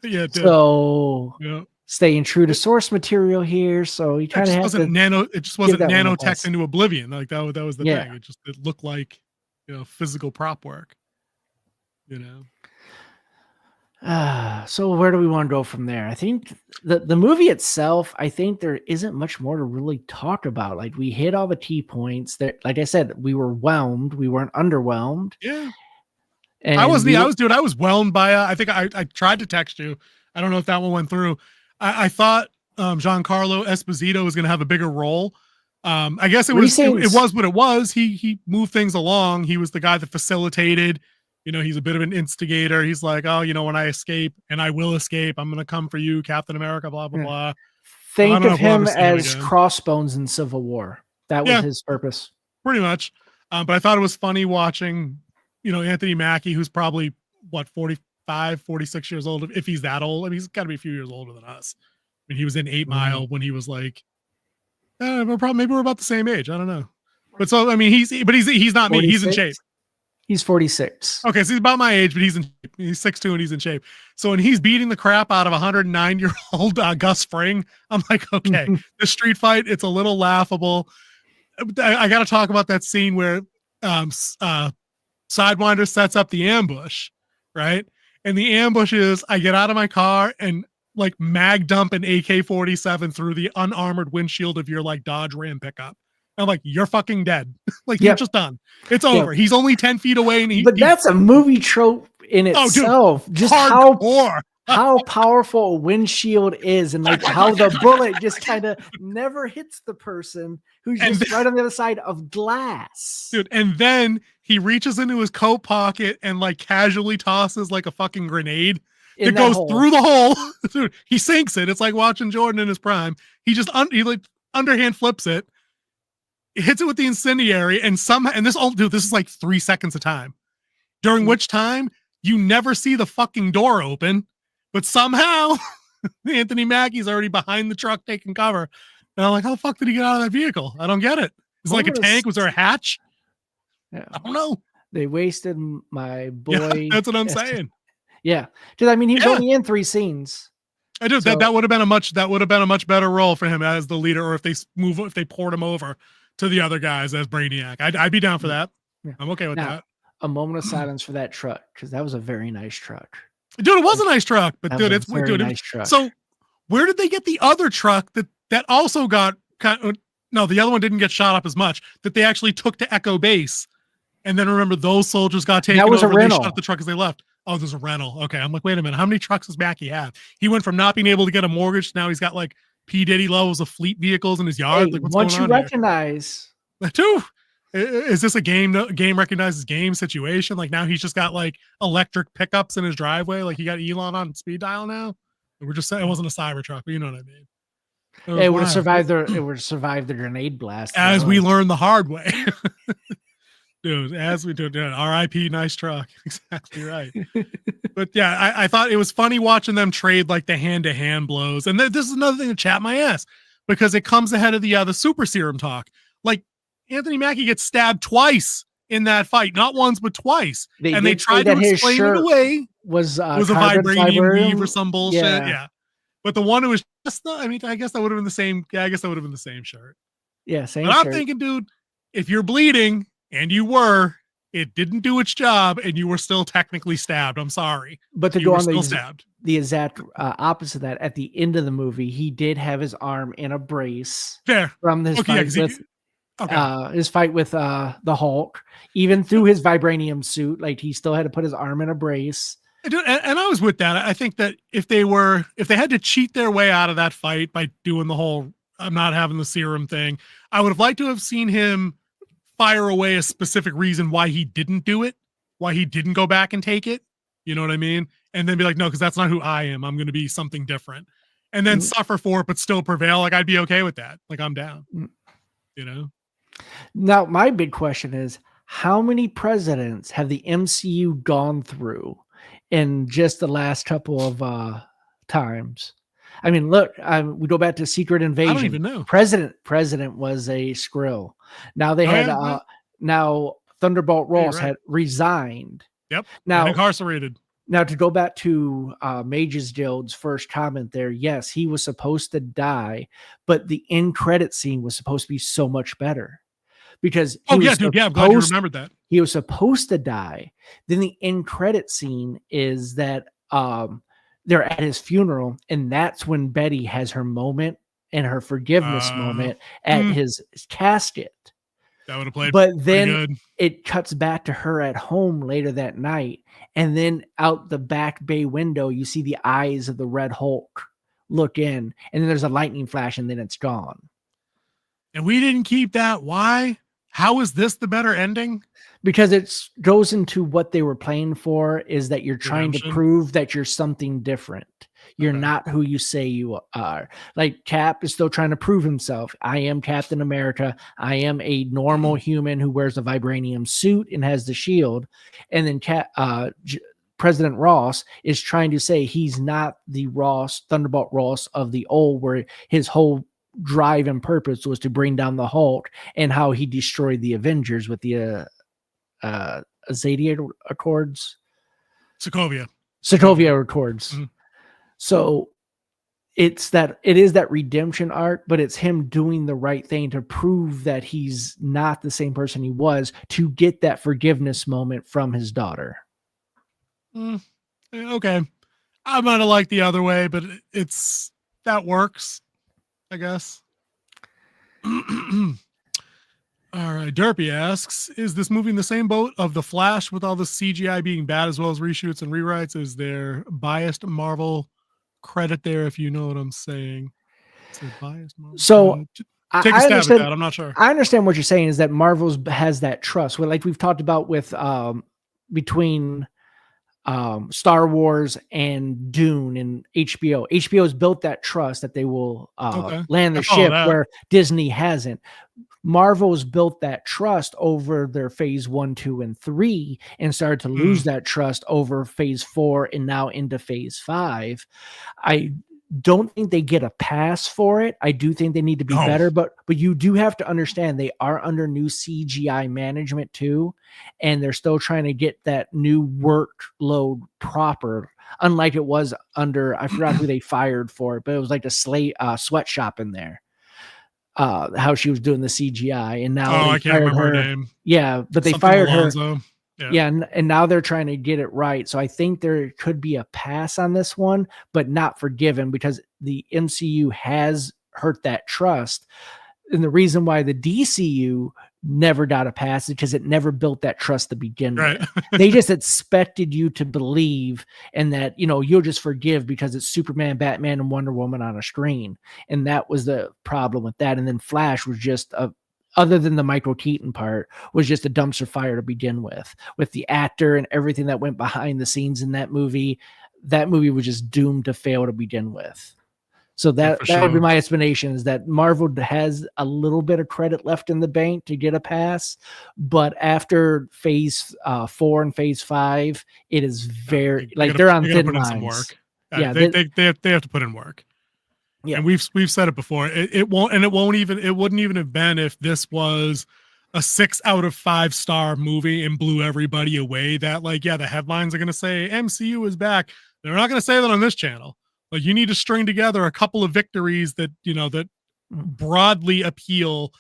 Yeah. It did. So staying true to source material here. So you kind of have to it just wasn't nanotech into oblivion. Like that was the thing. It looked like, physical prop work, So where do we want to go from there? I think the movie itself, I think there isn't much more to really talk about. Like, we hit all the key points that, like I said, we were whelmed. We weren't underwhelmed. Yeah. And I was whelmed by, I think I tried to text you. I don't know if that one went through. I thought Giancarlo Esposito was going to have a bigger role. I guess it was what it was. He moved things along. He was the guy that facilitated. He's a bit of an instigator. He's like, oh, when I escape, and I will escape, I'm going to come for you, Captain America, blah, blah, blah. Think of him as Crossbones in Civil War. That was his purpose. Pretty much. But I thought it was funny watching, Anthony Mackie, who's probably, 45, 46 years old, if he's that old. I mean, he's got to be a few years older than us. I mean, he was in 8 Mile when he was like, maybe we're about the same age. I don't know. But so, I mean, he's not 46? Me. He's in shape. He's 46. Okay, so he's about my age, but he's 6'2" and he's in shape. So when he's beating the crap out of 109-year-old Gus Fring, I'm like, okay, the street fight, it's a little laughable. I got to talk about that scene where Sidewinder sets up the ambush, right? And the ambush is, I get out of my car and like mag dump an AK-47 through the unarmored windshield of your like Dodge Ram pickup. I'm like, you're fucking dead. Like, you're just done. It's over. He's only 10 feet away. And that's a movie trope in itself. Dude, just how powerful a windshield is, and like how the bullet just kind of never hits the person who's just right on the other side of glass. Dude, and then he reaches into his coat pocket and like casually tosses like a fucking grenade. It goes through the hole. Dude, he sinks it. It's like watching Jordan in his prime. He just underhand flips it. Hits it with the incendiary, and this is like 3 seconds of time, during which time you never see the fucking door open, but somehow Anthony Mackie's already behind the truck taking cover. And I'm like, how the fuck did he get out of that vehicle? I don't get it. It's like a tank. Was there a hatch? Yeah. I don't know. They wasted my boy. Yeah, that's what I'm saying. Yeah. Because I mean, he's only in 3 scenes. I do. So, that would have been a much better role for him as the leader, or if they poured him over to the other guys as Brainiac. I'd be down for that. Yeah. I'm okay with that. A moment of silence for that truck, because that was a very nice truck. Dude, it was a nice truck, but nice truck. So where did they get the other truck that also got no, the other one didn't get shot up as much, that they actually took to Echo Base, and then remember those soldiers got taken over. They shot up the truck as they left. Oh, there's a rental. Okay, I'm like, wait a minute, how many trucks does Mackie have? He went from not being able to get a mortgage to now he's got like P. Diddy levels of fleet vehicles in his yard. Hey, like, what's once going on you recognize, too, is this a game recognizes game situation? Like, now he's just got like electric pickups in his driveway. Like, he got Elon on speed dial now. We're just saying it wasn't a Cybertruck, but you know what I mean. It would have survived the grenade blast, as we learned the hard way. Dude, as we do, R.I.P. Nice truck. Exactly right. But yeah, I thought it was funny watching them trade like the hand-to-hand blows. And this is another thing to chat my ass, because it comes ahead of the super serum talk. Like, Anthony Mackie gets stabbed twice in that fight, not once but twice. They tried to explain it away. was It was a carbon vibranium weave or fiber. some bullshit. Yeah. Yeah. But the one who was just not, I mean, I guess that would have been the same. Yeah, I guess that would have been the same shirt. Yeah, same But I'm shirt. thinking, dude, if you're bleeding and you were, it didn't do its job and you were still technically stabbed. I'm sorry. But to You go were on still stabbed. the exact opposite of that, at the end of the movie, he did have his arm in a brace Fair. from his Okay, yeah, fight 'cause with Okay. his fight with the Hulk. Even through his vibranium suit, like he still had to put his arm in a brace. And I was with that. I think that if they had to cheat their way out of that fight by doing the whole I'm not having the serum thing, I would have liked to have seen him fire away a specific reason why he didn't do it, why he didn't go back and take it. You know what I mean? And then be like, no, because that's not who I am. I'm going to be something different. And then suffer for it, but still prevail. Like, I'd be okay with that. Like, I'm down. You know? Now, my big question is, how many presidents have the MCU gone through in just the last couple of times? I mean, look, we go back to Secret Invasion. I don't even know. President was a Skrill. Now they had now Thunderbolt Ross had resigned. Yep. Now and incarcerated. Now to go back to Mage's Guild's first comment there, yes, he was supposed to die, but the end credit scene was supposed to be so much better. Because I'm glad you remembered that. He was supposed to die. Then the end credit scene is that they're at his funeral, and that's when Betty has her moment and her forgiveness moment at his casket. That would have played. But then good. It cuts back to her at home later that night, and then out the back bay window, you see the eyes of the Red Hulk look in, and then there's a lightning flash, and then it's gone. And we didn't keep that. Why? How is this the better ending? Because it goes into what they were playing for, is that you're trying to prove that you're something different. You're not who you say you are. Like Cap is still trying to prove himself. I am Captain America. I am a normal human who wears a vibranium suit and has the shield. And then President Ross is trying to say he's not the Thunderbolt Ross of the old, where his whole drive and purpose was to bring down the Hulk, and how he destroyed the Avengers with the Azadian Accords. Sokovia Accords. Mm-hmm. So it is that redemption arc, but it's him doing the right thing to prove that he's not the same person he was, to get that forgiveness moment from his daughter. Okay. I might have liked the other way, but that works, I guess. All right. Derpy asks, is this movie in the same boat of The Flash with all the CGI being bad as well as reshoots and rewrites? Is there biased Marvel credit there, if you know what I'm saying? So take a stab at that. I'm not sure. I understand what you're saying, is that Marvel's has that trust. Well, like we've talked about with between Star Wars and Dune and HBO. HBO's built that trust that they will land the ship where Disney hasn't. Marvel's built that trust over their phase 1, 2, and 3, and started to lose that trust over phase 4 and now into phase 5. I don't think they get a pass for it. I do think they need to be better, but you do have to understand they are under new CGI management too, and they're still trying to get that new workload proper. Unlike it was under, I forgot who they fired for it, but it was like a sweatshop in there. How she was doing the CGI, and now I can't remember her name. Yeah, but they fired Alonzo. her. Yeah, and now they're trying to get it right. So I think there could be a pass on this one, but not forgiven, because the MCU has hurt that trust. And the reason why the DCU never got a pass is because it never built that trust to begin with. They just expected you to believe, and that, you'll just forgive because it's Superman, Batman, and Wonder Woman on a screen. And that was the problem with that. And then Flash was just other than the Michael Keaton part, was just a dumpster fire to begin with the actor and everything that went behind the scenes in that movie. That movie was just doomed to fail to begin with. So that would be my explanation, is that Marvel has a little bit of credit left in the bank to get a pass, but after phase 4 and phase 5, it is very they're on thin lines. Yeah, they have to put in work. Yeah, and we've said it before. It wouldn't even have been if this was a 6 out of 5 star movie and blew everybody away, that like, yeah, the headlines are going to say MCU is back. They're not going to say that on this channel. Like, you need to string together a couple of victories that, you know, that broadly appeal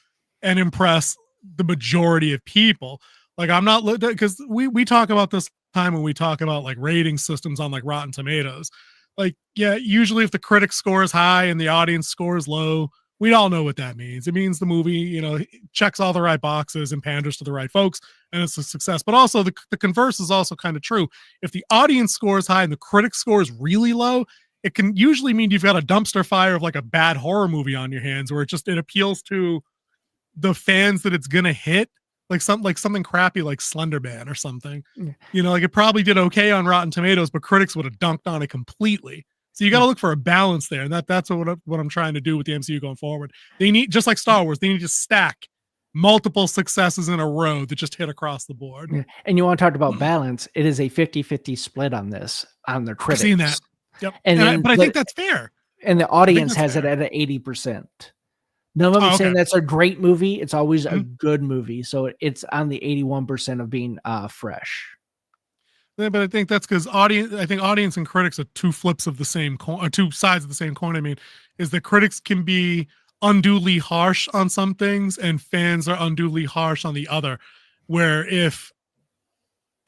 and impress the majority of people. Like, I'm not, because we talk about this time when we talk about like rating systems on like Rotten Tomatoes. Like, yeah, usually if the critic score is high and the audience score is low, we all know what that means. It means the movie, you know, checks all the right boxes and panders to the right folks, and it's a success. But also the converse is also kind of true. If the audience score is high and the critic score is really low, it can usually mean you've got a dumpster fire of like a bad horror movie on your hands, where it appeals to the fans that it's gonna hit, like something crappy like Slender Man or something. Yeah. You know, like it probably did okay on Rotten Tomatoes, but critics would have dunked on it completely. So you got to look for a balance there, and that's what I'm trying to do with the MCU going forward. They need, just like Star Wars, they need to stack multiple successes in a row that just hit across the board. Yeah. And you want to talk about balance? It is a 50-50 split on this, on their critics. I've seen that. Yep. But I think that's fair. And the audience has it at an 80%. None of them saying that's a great movie. It's always a good movie. So it's on the 81% of being fresh. But I think that's because audience and critics are two flips of the same coin, or two sides of the same coin. I mean, is that critics can be unduly harsh on some things and fans are unduly harsh on the other. Where if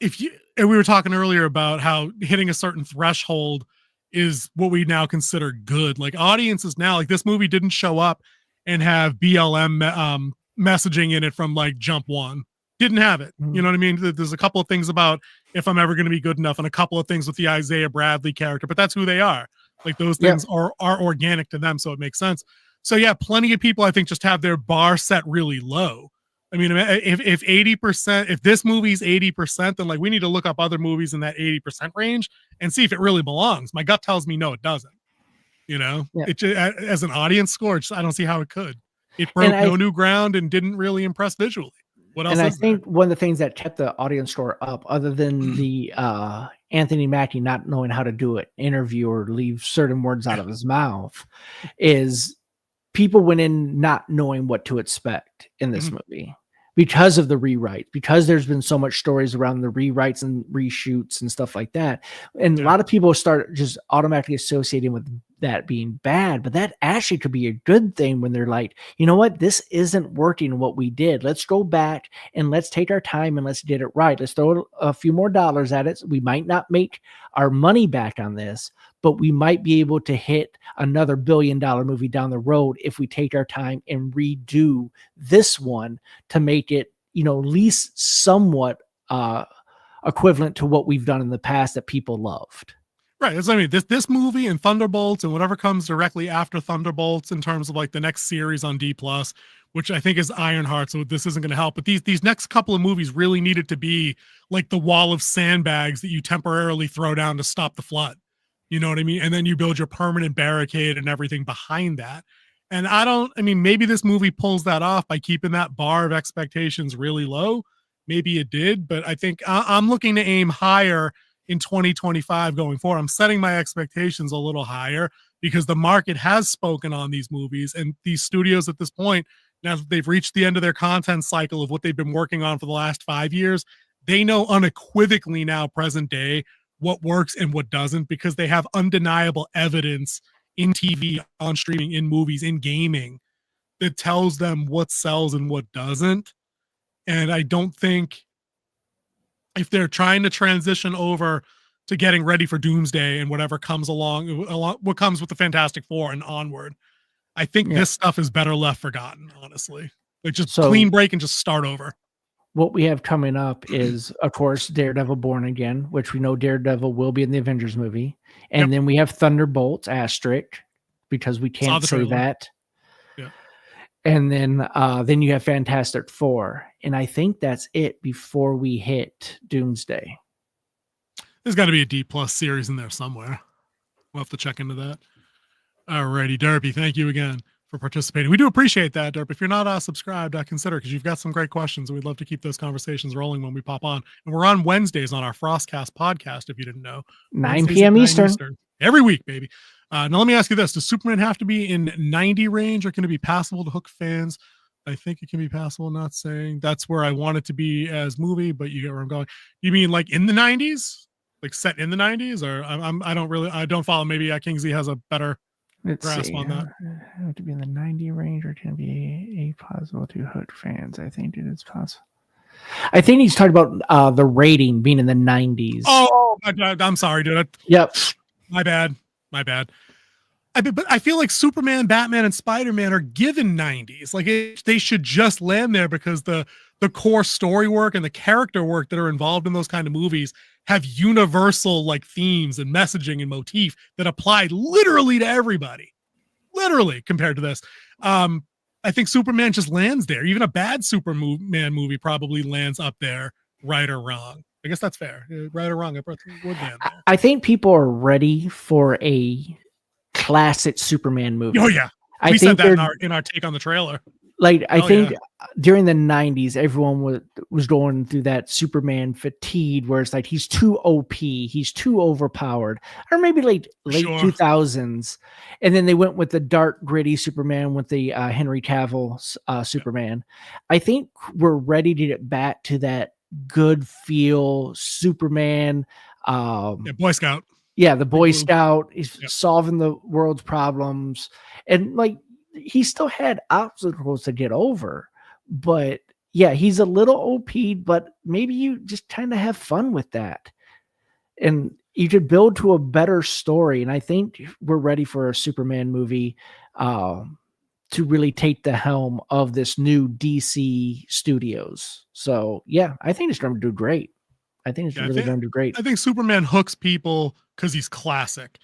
you, and we were talking earlier about how hitting a certain threshold is what we now consider good. Like, audiences now, like, this movie didn't show up and have BLM messaging in it from like jump one. Didn't have it. You know what I mean? There's a couple of things about If I'm Ever Going to Be Good Enough and a couple of things with the Isaiah Bradley character, but that's who they are. Like, those things are organic to them, so it makes sense. So yeah, plenty of people I think just have their bar set really low. I mean, if 80%, if this movie's 80%, then like we need to look up other movies in that 80% range and see if it really belongs. My gut tells me no, it doesn't. You know, it just, as an audience score, I don't see how it could. It broke no new ground and didn't really impress visually. What else? And I think one of the things that kept the audience score up, other than the Anthony Mackie not knowing how to do an interview or leave certain words out of his mouth, is people went in not knowing what to expect in this movie because of the rewrite, because there's been so much stories around the rewrites and reshoots and stuff like that. And a lot of people start just automatically associating with that being bad, but that actually could be a good thing when they're like, you know what, this isn't working what we did. Let's go back and let's take our time and let's get it right. Let's throw a few more dollars at it. We might not make our money back on this, but we might be able to hit another $1 billion movie down the road if we take our time and redo this one to make it, you know, at least somewhat equivalent to what we've done in the past that people loved. Right. That's, I mean, this movie and Thunderbolts and whatever comes directly after Thunderbolts in terms of like the next series on D+, which I think is Ironheart, so this isn't going to help. But these next couple of movies really needed to be like the wall of sandbags that you temporarily throw down to stop the flood. You know what I mean? And then you build your permanent barricade and everything behind that. And I mean, maybe this movie pulls that off by keeping that bar of expectations really low. Maybe it did, but I think I'm looking to aim higher in 2025 going forward. I'm setting my expectations a little higher because the market has spoken on these movies, and these studios at this point, now that they've reached the end of their content cycle of what they've been working on for the last 5 years, they know unequivocally now, present day, what works and what doesn't, because they have undeniable evidence in TV, on streaming, in movies, in gaming, that tells them what sells and what doesn't. And I don't think, if they're trying to transition over to getting ready for Doomsday and whatever comes along what comes with the Fantastic Four and onward, I think this stuff is better left forgotten, honestly. Like, just clean break and just start over. What we have coming up is, of course, Daredevil Born Again, which we know Daredevil will be in the Avengers movie. And then we have Thunderbolts, asterisk, because we can't say that. Yeah. And then you have Fantastic Four. And I think that's it before we hit Doomsday. There's got to be a D+ series in there somewhere. We'll have to check into that. Alrighty, Derpy, thank you again for participating. We do appreciate that, Derp. If you're not subscribed, consider, because you've got some great questions, and we'd love to keep those conversations rolling when we pop on. And we're on Wednesdays on our Frostcast podcast, if you didn't know. 9 p.m. Eastern. Every week, baby. Now, let me ask you this. Does Superman have to be in 90 range, or can it be passable to hook fans I think it can be passable. Not saying that's where I want it to be as movie, but you get where I'm going. You mean like in the 90s, like set in the 90s, or I don't follow. Maybe Kingsley has a better Let's grasp see. on that. Have to be in the 90 range, or can it be a possible to hood fans? I think it is possible. I think he's talking about the rating being in the 90s. Oh, I'm sorry, dude. Yep. My bad. But I feel like Superman, Batman, and Spider-Man are given 90s. Like they should just land there because the core story work and the character work that are involved in those kind of movies have universal like themes and messaging and motif that apply literally to everybody. Literally compared to this. I think Superman just lands there. Even a bad Superman movie probably lands up there, right or wrong. I guess that's fair. Right or wrong, it would land there. I think people are ready for a classic Superman movie. Oh yeah, we said that in our take on the trailer. Like I think during the 90s, everyone was going through that Superman fatigue, where it's like he's too OP, he's too overpowered, or maybe late 2000s, and then they went with the dark, gritty Superman with the Henry Cavill Superman. I think we're ready to get back to that good feel Superman. Boy Scout. Yeah, the Boy Scout is solving the world's problems, and like he still had obstacles to get over, but yeah, he's a little OP, but maybe you just kind of have fun with that, and you could build to a better story. And I think we're ready for a Superman movie to really take the helm of this new DC Studios. So yeah, I think it's going to do great. I think it's really going to do great. I think Superman hooks people because he's classic.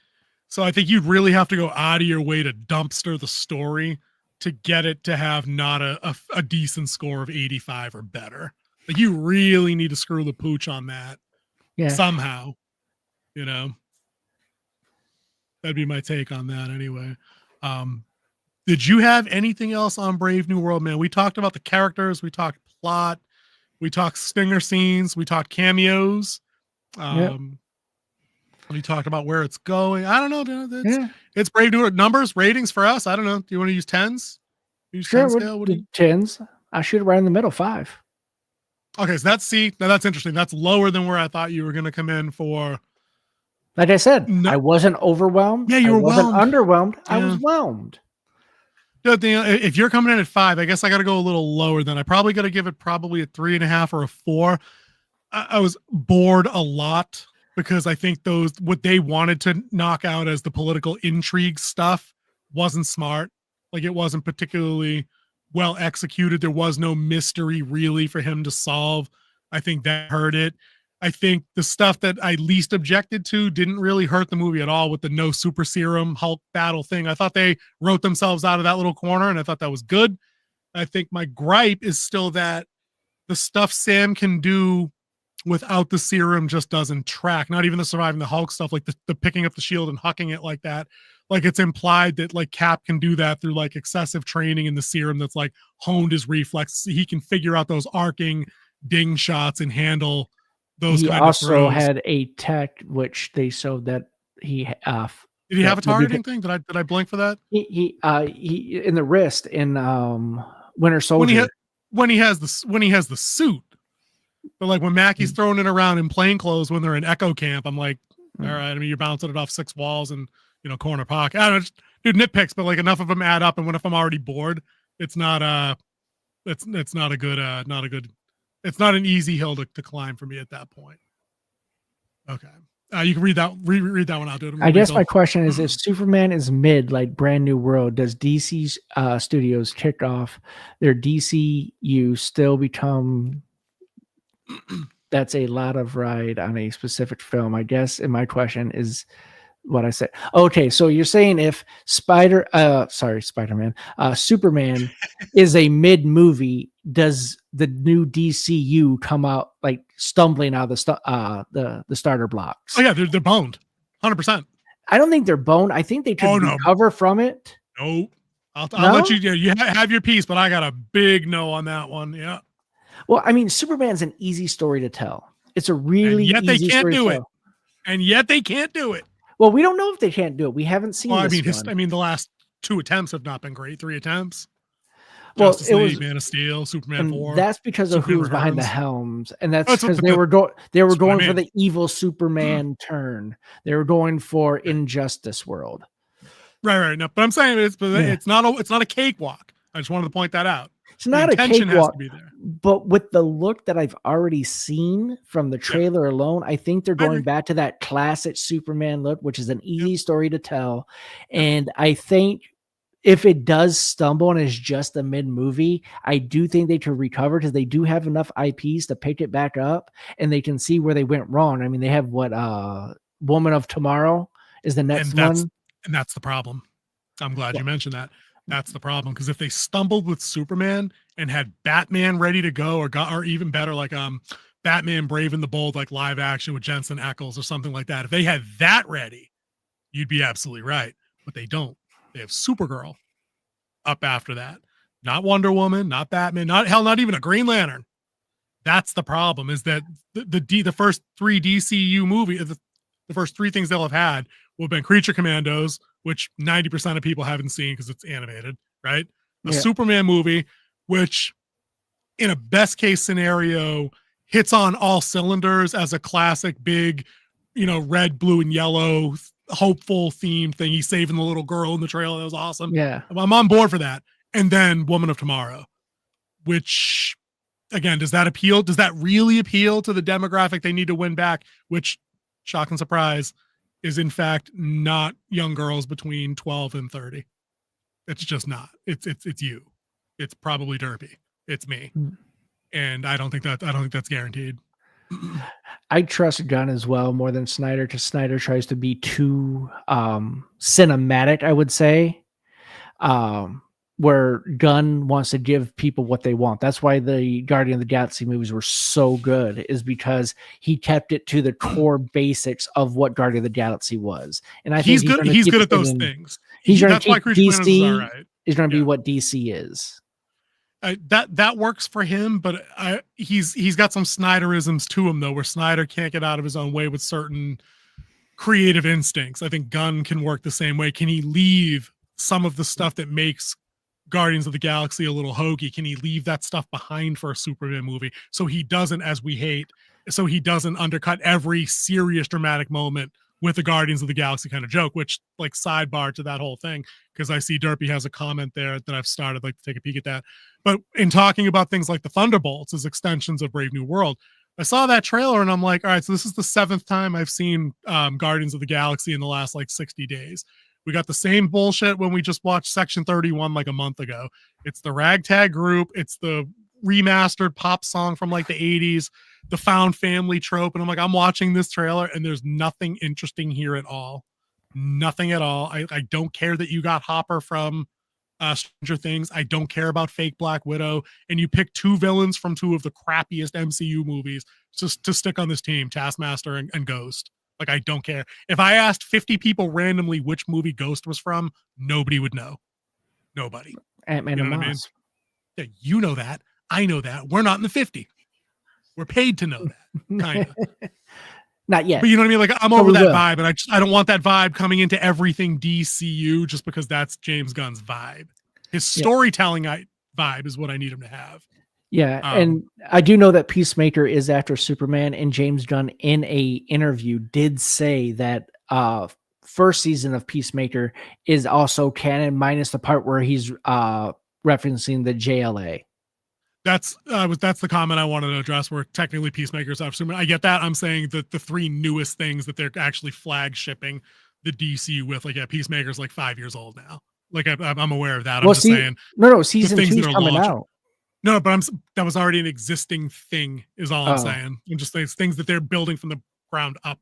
So I think you'd really have to go out of your way to dumpster the story to get it to have not a decent score of 85 or better. Like you really need to screw the pooch on that somehow, That'd be my take on that anyway. Did you have anything else on Brave New World, man? We talked about the characters, we talked plot, we talked stinger scenes, we talked cameos. We talked about where it's going. I don't know. It's Brave New World. Numbers, ratings for us. I don't know. Do you want to use 10s? Sure, 10 scale? What do you... 10s. I shoot right in the middle, 5. Okay, so that's interesting. That's lower than where I thought you were going to come in for. Like I said, I wasn't overwhelmed. Yeah, you wasn't whelmed. Underwhelmed. Yeah. I was whelmed. If you're coming in at 5, I guess I got to go a little lower than I probably got to give it probably a 3.5 or a 4. I was bored a lot because I think what they wanted to knock out as the political intrigue stuff wasn't smart. Like it wasn't particularly well executed. There was no mystery really for him to solve. I think that hurt it. I think the stuff that I least objected to didn't really hurt the movie at all with the no super serum Hulk battle thing. I thought they wrote themselves out of that little corner, and I thought that was good. I think my gripe is still that the stuff Sam can do without the serum just doesn't track. Not even the surviving the Hulk stuff, like the picking up the shield and hucking it like that. Like it's implied that like Cap can do that through like excessive training in the serum that's like honed his reflex. He can figure out those arcing ding shots and handle those kind of throws. He also had a tech which they showed that he did he have a targeting thing? Did I blink for that? He in the wrist in Winter Soldier when he has the suit. But like when Mackey's throwing it around in plain clothes when they're in Echo Camp, I'm like, all right. I mean, you're bouncing it off 6 walls and corner pocket. I don't know, dude, nitpicks, but like enough of them add up. And if I'm already bored, it's not it's not an easy hill to climb for me at that point. Okay, you can read that one out, dude. I guess my question is, if Superman is mid like Brand New World, does DC Studios kick off their DCU still become? That's a lot of ride on a specific film, I guess. And my question is what I said. Okay, so you're saying if Superman is a mid movie, does the new DCU come out like stumbling out of the starter blocks? Oh yeah, they're boned, 100%. I don't think they're boned. I think they could recover from it. No, I'll let you have your piece, but I got a big no on that one. Yeah. Well, I mean, Superman's an easy story to tell. It's a really easy story to tell. And yet they can't do it. Well, we don't know if they can't do it. We haven't seen this one. The last 2 attempts have not been great. 3 attempts. Well, Justice it League, was, Man of Steel, Superman and 4. that's because of Superman who's behind the Returns. helms, and that's That's what because they were going that's what I for mean. the evil Superman turn. They were going for Injustice World. Right. No, but I'm saying Yeah. it's not a cakewalk. I just wanted to point that out. It's The not a intention has cakewalk, to be there. but with the look that I've already seen from the trailer alone, I think they're I agree. going back to that classic Superman look, which is an easy story to tell. Yep. And I think if it does stumble and is just a mid movie, I do think they can recover because they do have enough IPs to pick it back up, and they can see where they went wrong. I mean, they have Woman of Tomorrow is the next one. And that's the problem. I'm glad Yeah. you mentioned that. That's the problem, because if they stumbled with Superman and had Batman ready to go, or even better, like Batman Brave and the Bold, like live action with Jensen Ackles or something like that, if they had that ready, you'd be absolutely right. But they don't. They have Supergirl up after that. Not Wonder Woman, not Batman, not even a Green Lantern. That's the problem, is that the first 3 DCU movie, the first 3 things they'll have had will have been Creature Commandos, which 90% of people haven't seen because it's animated, right? A Superman movie, which in a best case scenario hits on all cylinders as a classic big, red, blue, and yellow hopeful theme thing. He's saving the little girl in the trailer. That was awesome. Yeah. I'm on board for that. And then Woman of Tomorrow, which again, does that appeal? Does that really appeal to the demographic they need to win back? Which, shock and surprise, is in fact not young girls between 12 and 30. It's just not. It's you. It's probably Derpy. It's me. And I don't think that's guaranteed. I trust Gunn as well more than Snyder, because Snyder tries to be too cinematic, I would say. Where Gunn wants to give people what they want. That's why the Guardian of the Galaxy movies were so good, is because he kept it to the core basics of what Guardian of the Galaxy was. And I think he's good at those things. That's why Creature Commandos is all right. He's going to be what DC is. That works for him, but he's got some Snyderisms to him though, where Snyder can't get out of his own way with certain creative instincts. I think Gunn can work the same way. Can he leave some of the stuff that makes Guardians of the Galaxy a little hokey? Can he leave that stuff behind for a Superman movie so he doesn't, as we hate, so he doesn't undercut every serious dramatic moment with the Guardians of the Galaxy kind of joke? Which, like, sidebar to that whole thing, because I see Derpy has a comment there that I've started, like, to take a peek at that. But in talking about things like the Thunderbolts as extensions of Brave New World, I saw that trailer and I'm like, all right, so this is the 7th time I've seen Guardians of the Galaxy in the last like 60 days. We got the same bullshit when we just watched Section 31 like a month ago. It's the ragtag group. It's the remastered pop song from like the 80s, the found family trope. And I'm like, I'm watching this trailer and there's nothing interesting here at all. Nothing at all. I don't care that you got Hopper from Stranger Things. I don't care about fake Black Widow. And you pick 2 villains from 2 of the crappiest MCU movies just to stick on this team, Taskmaster and Ghost. Like, I don't care. If I asked 50 people randomly which movie Ghost was from, nobody would know. Nobody. Ant-Man and Moss. Yeah, you know that. I know that. We're not in the 50. We're paid to know that. Kind of. Not yet. But you know what I mean? Like, I'm over that vibe, and I don't want that vibe coming into everything DCU just because that's James Gunn's vibe. His storytelling vibe is what I need him to have. Yeah, and I do know that Peacemaker is after Superman, and James Gunn in a interview did say that first season of Peacemaker is also canon, minus the part where he's referencing the JLA. That's the comment I wanted to address, where technically Peacemaker's after Superman. I get that. I'm saying that the 3 newest things that they're actually flagshipping the DCU with, like, Peacemaker's like 5 years old now. Like, I'm aware of that. I'm just saying. No, season 2's coming out. No, but that was already an existing thing, is all I'm saying. I'm just saying things that they're building from the ground up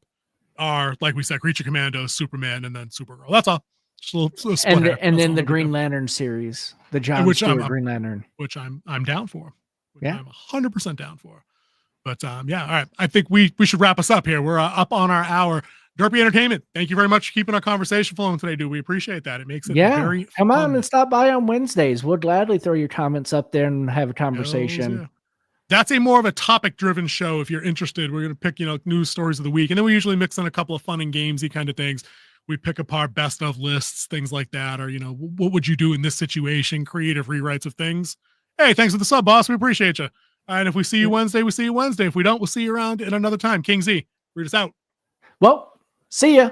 are, like we said, Creature Commandos, Superman, and then Supergirl. That's all. Just a little split and then the Green Lantern series, the John Stewart Green Lantern, which I'm down for. Yeah, I'm 100% down for. But yeah, all right. I think we should wrap us up here. We're up on our hour. Derpy Entertainment, thank you very much for keeping our conversation flowing today, dude. We appreciate that. It makes it very come fun. on and stop by on Wednesdays. We'll gladly throw your comments up there and have a conversation. Yeah. That's a more of a topic-driven show. If you're interested, we're going to pick, news stories of the week, and then we usually mix in a couple of fun and gamesy kind of things. we pick apart best of lists, things like that, or what would you do in this situation? Creative rewrites of things. Hey, thanks for the sub, boss. We appreciate you. And if we see you Wednesday, we see you Wednesday. If we don't, we'll see you around at another time. King Z, read us out. Well, see ya.